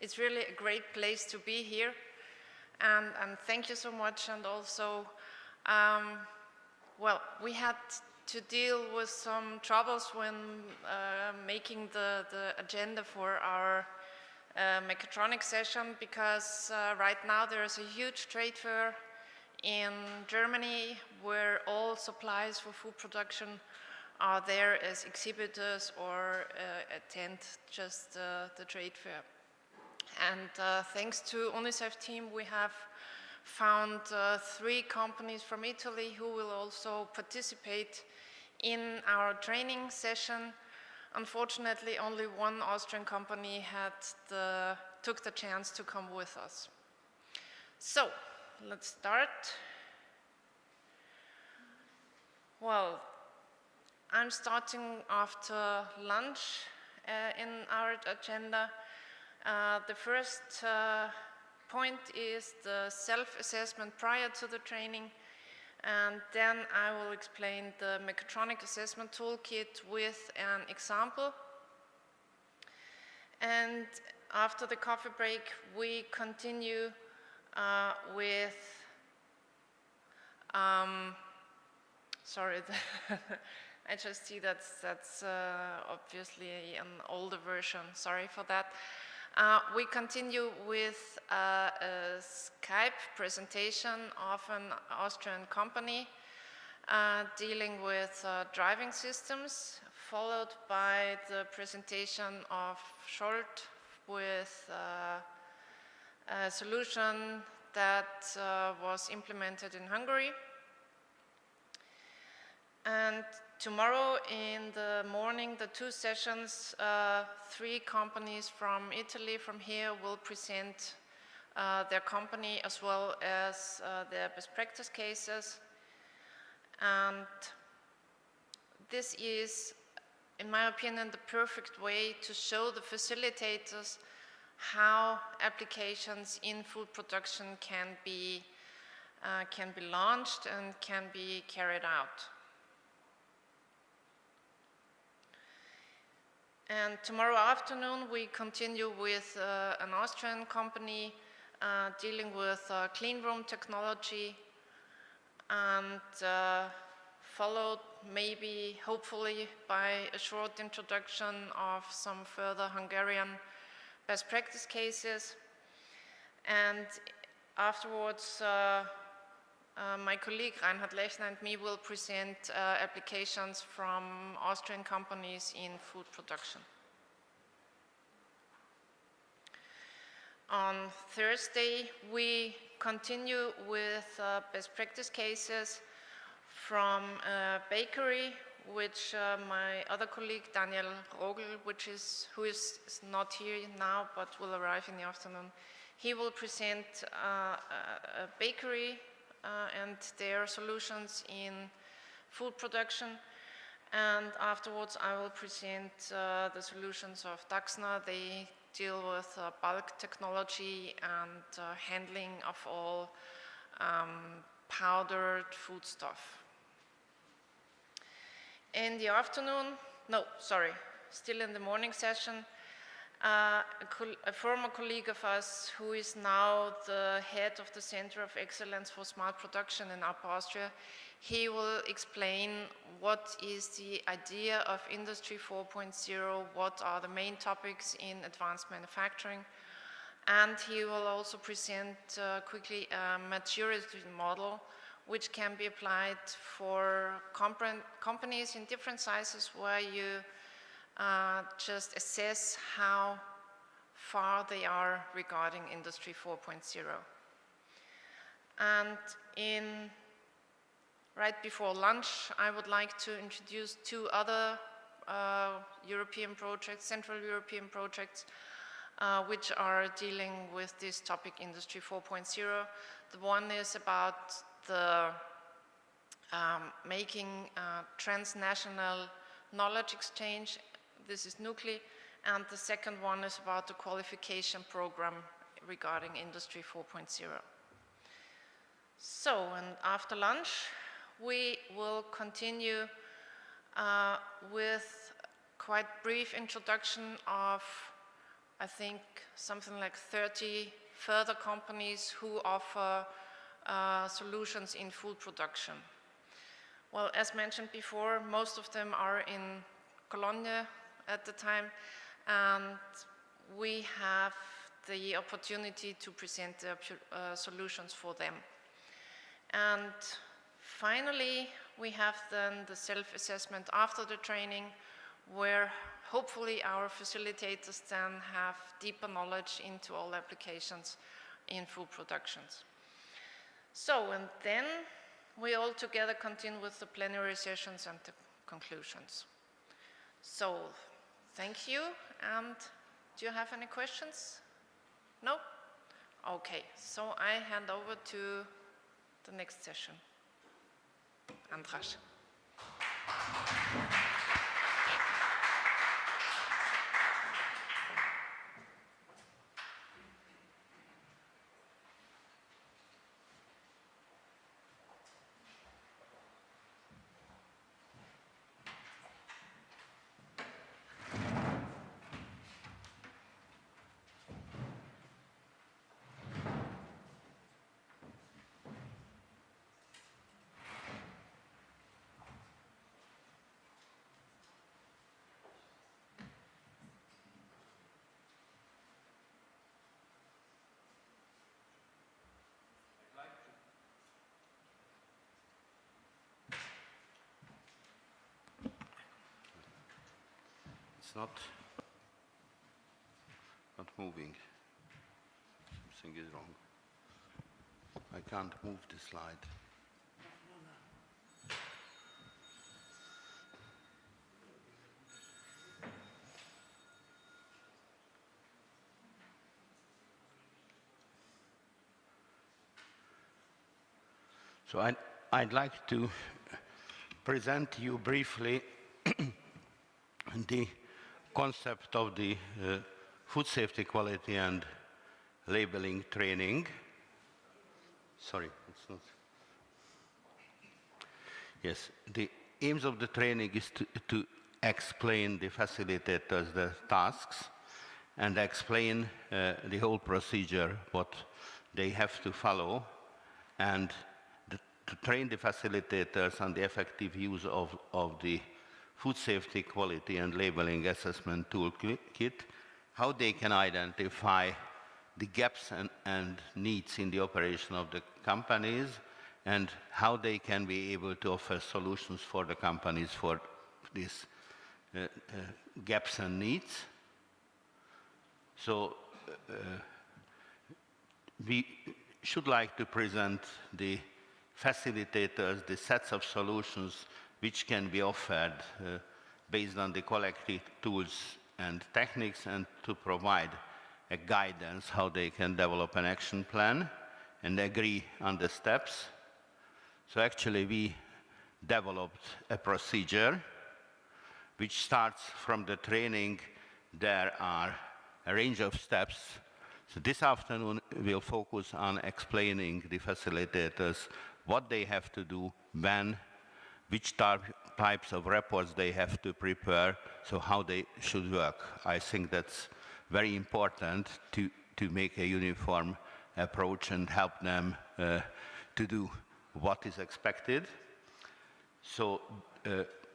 Speaker 8: It's really a great place to be here, and thank you so much. And also, well, we had to deal with some troubles when making the agenda for our mechatronics session because right now there is a huge trade fair in Germany where all suppliers for food production are there as exhibitors or attend just the trade fair. And thanks to UNICEF team, we have found 3 companies from Italy who will also participate in our training session. Unfortunately, only one Austrian company took the chance to come with us. So, let's start. Well, I'm starting after lunch in our agenda. The first point is the self-assessment prior to the training, and then I will explain the mechatronic assessment toolkit with an example. And after the coffee break, we continue with sorry, I just see that's obviously an older version. Sorry for that. We continue with a Skype presentation of an Austrian company dealing with driving systems, followed by the presentation of Scholt with a solution that was implemented in Hungary. And tomorrow in the morning, the 2 sessions, 3 companies from Italy, from here, will present their company as well as their best practice cases. And this is, in my opinion, the perfect way to show the facilitators how applications in food production can be launched and can be carried out. And tomorrow afternoon we continue with an Austrian company dealing with clean room technology, and followed maybe, hopefully, by a short introduction of some further Hungarian best practice cases. And afterwards my colleague Reinhard Lechner and me will present applications from Austrian companies in food production. On Thursday, we continue with best practice cases from a bakery, which my other colleague Daniel Rogel, who is not here now but will arrive in the afternoon, he will present a bakery and their solutions in food production. And afterwards I will present the solutions of Daxner. They deal with bulk technology and handling of all powdered foodstuff. In the afternoon, still in the morning session, a former colleague of us who is now the head of the Center of Excellence for Smart Production in Upper Austria, he will explain what is the idea of Industry 4.0, what are the main topics in advanced manufacturing, and he will also present quickly a maturity model which can be applied for companies in different sizes, where you just assess how far they are regarding Industry 4.0. And right before lunch, I would like to introduce 2 other European projects, Central European projects, which are dealing with this topic, Industry 4.0. The one is about the making transnational knowledge exchange. This is nuclear. And the second one is about the qualification program regarding Industry 4.0. So, and after lunch, we will continue with quite brief introduction of, I think, something like 30 further companies who offer solutions in food production. Well, as mentioned before, most of them are in Cologne at the time, and we have the opportunity to present their solutions for them. And finally, we have then the self-assessment after the training, where hopefully our facilitators then have deeper knowledge into all applications in food productions. So, and then we all together continue with the plenary sessions and the conclusions. So, thank you, and do you have any questions? No? Okay, so I hand over to the next session. Andras.
Speaker 9: It's not moving. Something is wrong. I can't move the slide. So I'd like to present to you briefly the concept of the food safety, quality and labeling training. Sorry, it's not. Yes, the aims of the training is to explain the facilitators the tasks and explain the whole procedure, what they have to follow, and to train the facilitators on the effective use of the food safety, quality and labeling assessment toolkit, how they can identify the gaps and needs in the operation of the companies, and how they can be able to offer solutions for the companies for these gaps and needs. So we should like to present the facilitators, the sets of solutions which can be offered based on the collective tools and techniques, and to provide a guidance how they can develop an action plan and agree on the steps. So actually we developed a procedure which starts from the training. There are a range of steps. So this afternoon we'll focus on explaining the facilitators what they have to do, when, which types of reports they have to prepare, so how they should work. I think that's very important to make a uniform approach and help them to do what is expected. So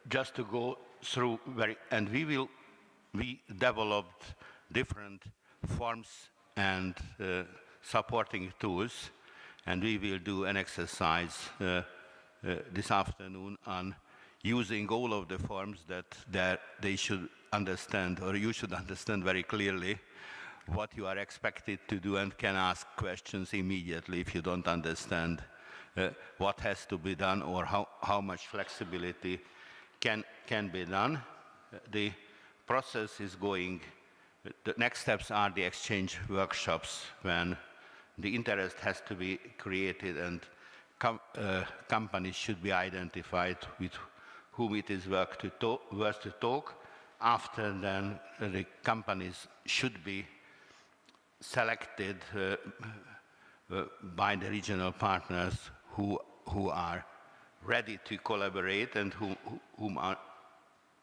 Speaker 9: just to go through and we developed different forms and supporting tools, and we will do an exercise this afternoon on using all of the forms that they should understand, or you should understand very clearly what you are expected to do, and can ask questions immediately if you don't understand what has to be done, or how much flexibility can be done. The process is going. The next steps are the exchange workshops, when the interest has to be created and companies should be identified with whom it is worth to talk. After then, the companies should be selected by the regional partners who are ready to collaborate and whom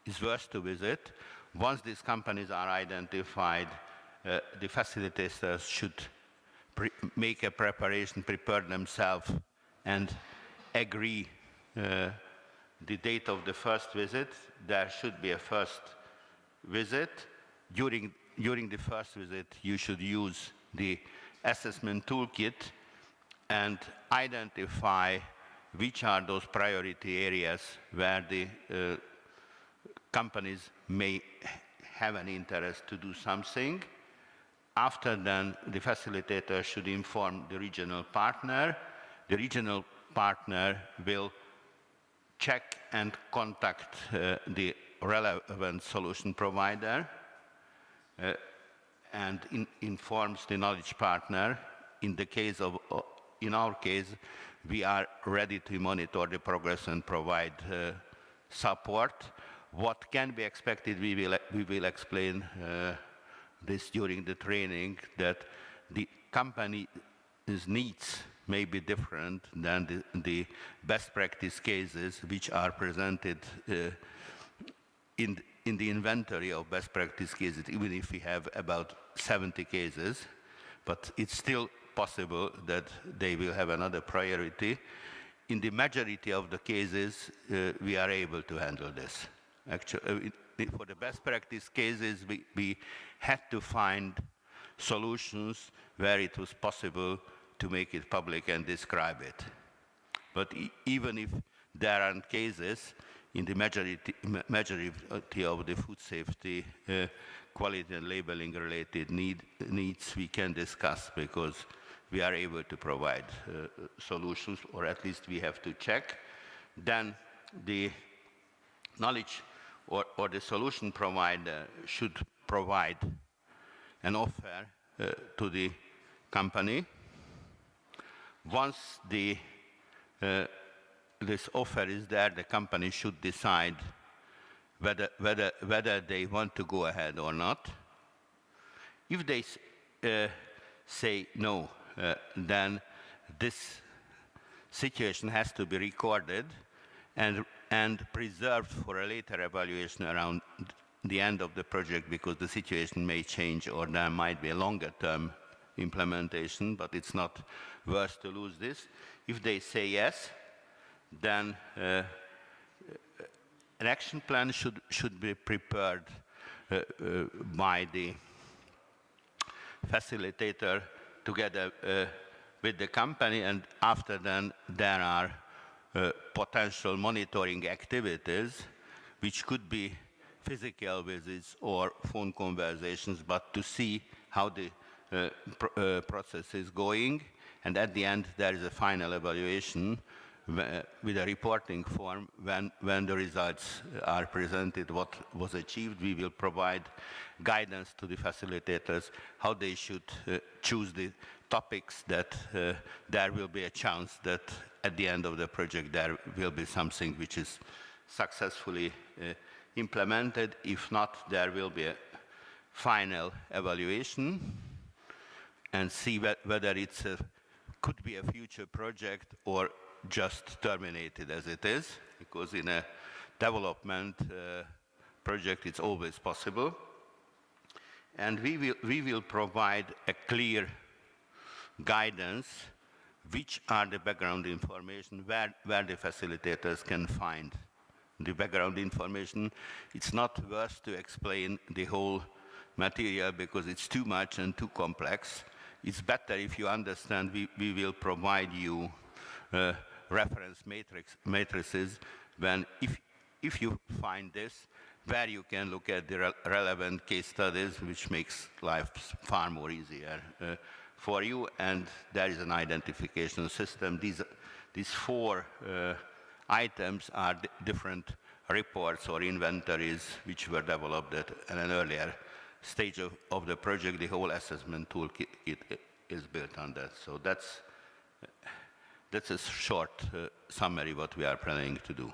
Speaker 9: is worth to visit. Once these companies are identified, the facilitators should make a preparation, prepare themselves, and agree the date of the first visit. There should be a first visit. During the first visit, you should use the assessment toolkit and identify which are those priority areas where the companies may have an interest to do something. After then, the facilitator should inform the regional partner. The regional partner will check and contact the relevant solution provider and informs the knowledge partner. In our case, we are ready to monitor the progress and provide support. What can be expected, we will explain this during the training, that the company's needs may be different than the best practice cases which are presented in the inventory of best practice cases, even if we have about 70 cases, but it's still possible that they will have another priority. In the majority of the cases, we are able to handle this. Actually, for the best practice cases, we had to find solutions where it was possible to make it public and describe it. But even if there aren't cases, in the majority of the food safety, quality and labeling related needs we can discuss, because we are able to provide solutions, or at least we have to check. Then the knowledge or the solution provider should provide an offer to the company. Once this offer is there, the company should decide whether they want to go ahead or not. If they say no, then this situation has to be recorded and preserved for a later evaluation around the end of the project, because the situation may change or there might be a longer term implementation, but it's not worth to lose this. If they say yes, then an action plan should be prepared by the facilitator together with the company, and after then there are potential monitoring activities, which could be physical visits or phone conversations, but to see how the process is going. And at the end, there is a final evaluation with a reporting form. When the results are presented, what was achieved, we will provide guidance to the facilitators how they should choose the topics that there will be a chance that at the end of the project there will be something which is successfully implemented. If not, there will be a final evaluation and see whether it could be a future project or just terminated as it is, because in a development project it's always possible. And we will provide a clear guidance which are the background information, where the facilitators can find the background information. It's not worth to explain the whole material because it's too much and too complex. It's better if you understand. We will provide you reference matrices when, if you find this, where you can look at the relevant case studies, which makes life far more easier for you. And there is an identification system. These four items are different reports or inventories which were developed at an earlier stage of the project. The whole assessment toolkit is built on that. So that's a short summary what we are planning to do.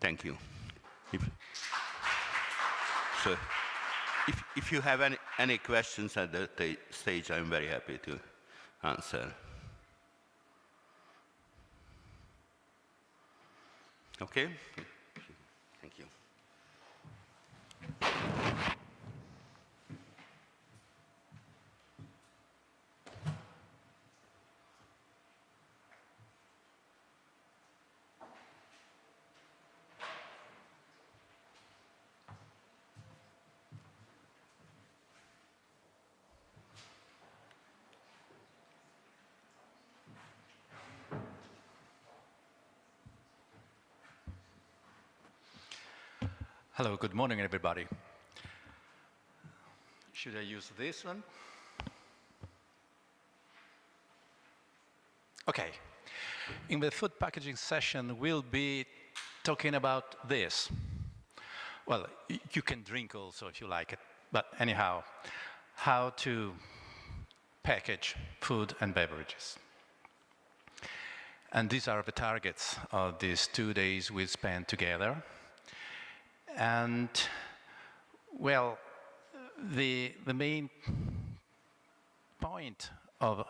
Speaker 9: Thank you. If you have any questions at the stage, I'm very happy to answer. Okay? Thank you.
Speaker 10: Hello, good morning, everybody. Should I use this one? Okay. In the food packaging session, we'll be talking about this. Well, you can drink also if you like it, but anyhow, how to package food and beverages. And these are the targets of these 2 days we spent together. And, well, the main point of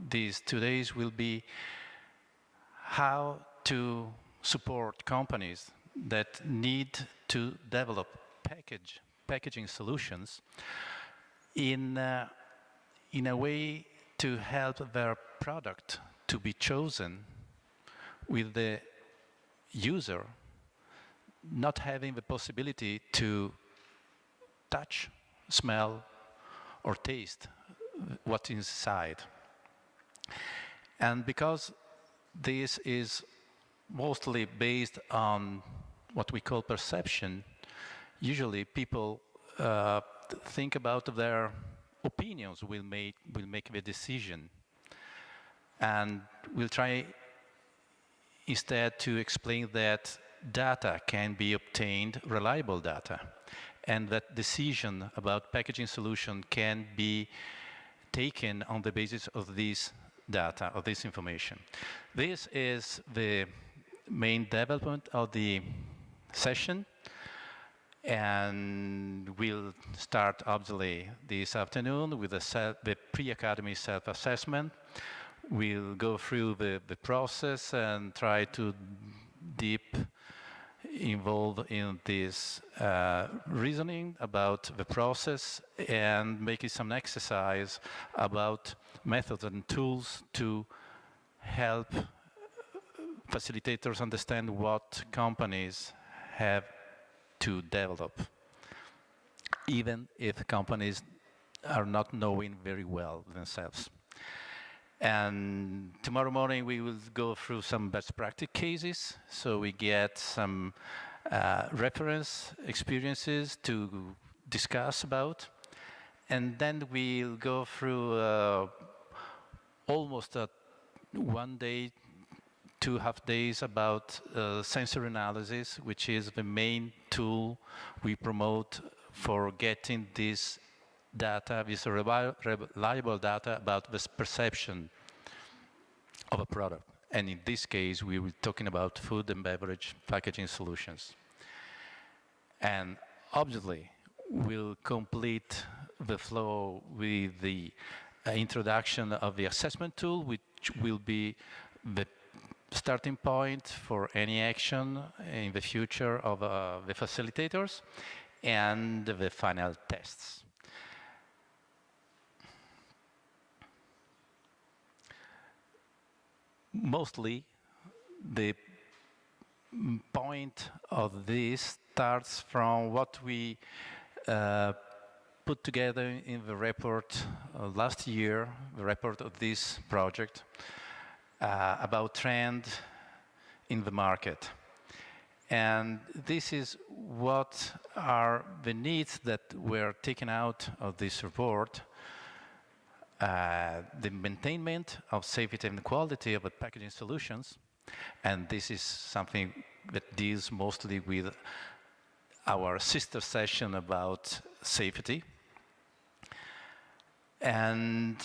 Speaker 10: these 2 days will be how to support companies that need to develop packaging solutions in a way to help their product to be chosen with the user not having the possibility to touch, smell, or taste what's inside. And because this is mostly based on what we call perception, usually people think about their opinions will make the decision. And we'll try instead to explain that data can be obtained, reliable data, and that decision about packaging solution can be taken on the basis of this data, of this information. This is the main development of the session, and we'll start obviously this afternoon with the pre-academy self-assessment. We'll go through the process and try to deep involved in this reasoning about the process and making some exercise about methods and tools to help facilitators understand what companies have to develop, even if companies are not knowing very well themselves. And tomorrow morning we will go through some best practice cases, so we get some reference experiences to discuss about. And then we'll go through almost 1 day, 2.5 days about sensory analysis, which is the main tool we promote for getting this data, this reliable data about this perception of a product. And in this case, we were talking about food and beverage packaging solutions. And obviously, we'll complete the flow with the introduction of the assessment tool, which will be the starting point for any action in the future of the facilitators, and the final tests. Mostly, the point of this starts from what we put together in the report last year, the report of this project, about trend in the market. And this is what are the needs that were taken out of this report. The maintainment of safety and quality of the packaging solutions, and this is something that deals mostly with our sister session about safety. And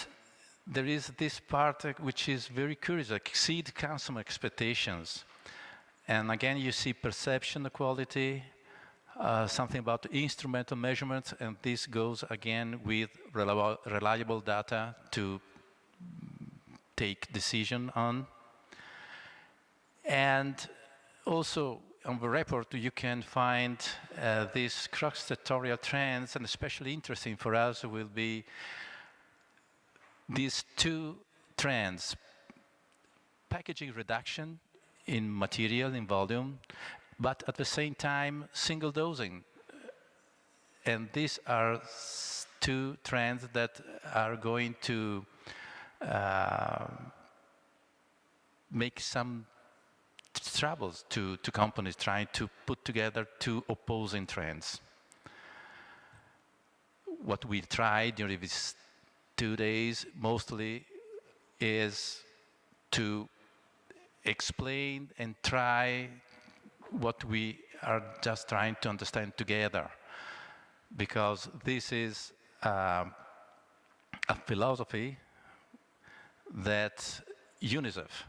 Speaker 10: there is this part which is very curious, exceed consumer expectations. And again, you see perception of quality, something about instrumental measurements, and this goes again with reliable data to take decision on. And also on the report you can find these cross-sectorial trends, and especially interesting for us will be these two trends: packaging reduction in material, in volume, but at the same time, single dosing. And these are two trends that are going to make some troubles to companies trying to put together two opposing trends. What we tried during these 2 days mostly is to explain and try what we are just trying to understand together, because this is a philosophy that UNIS&F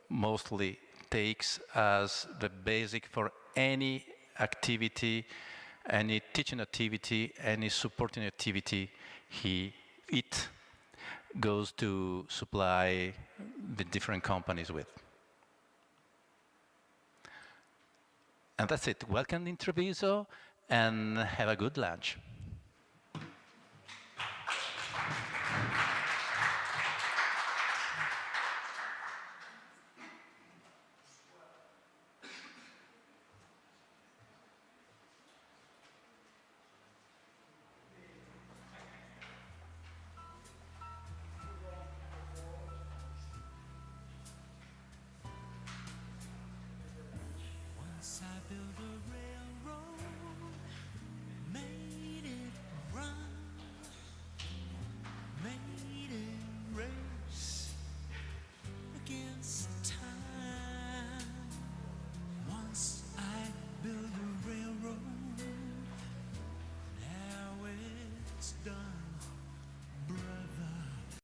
Speaker 10: mostly takes as the basic for any activity, any teaching activity, any supporting activity it goes to supply the different companies with. And that's it. Welcome in Treviso and have a good lunch.
Speaker 11: I build a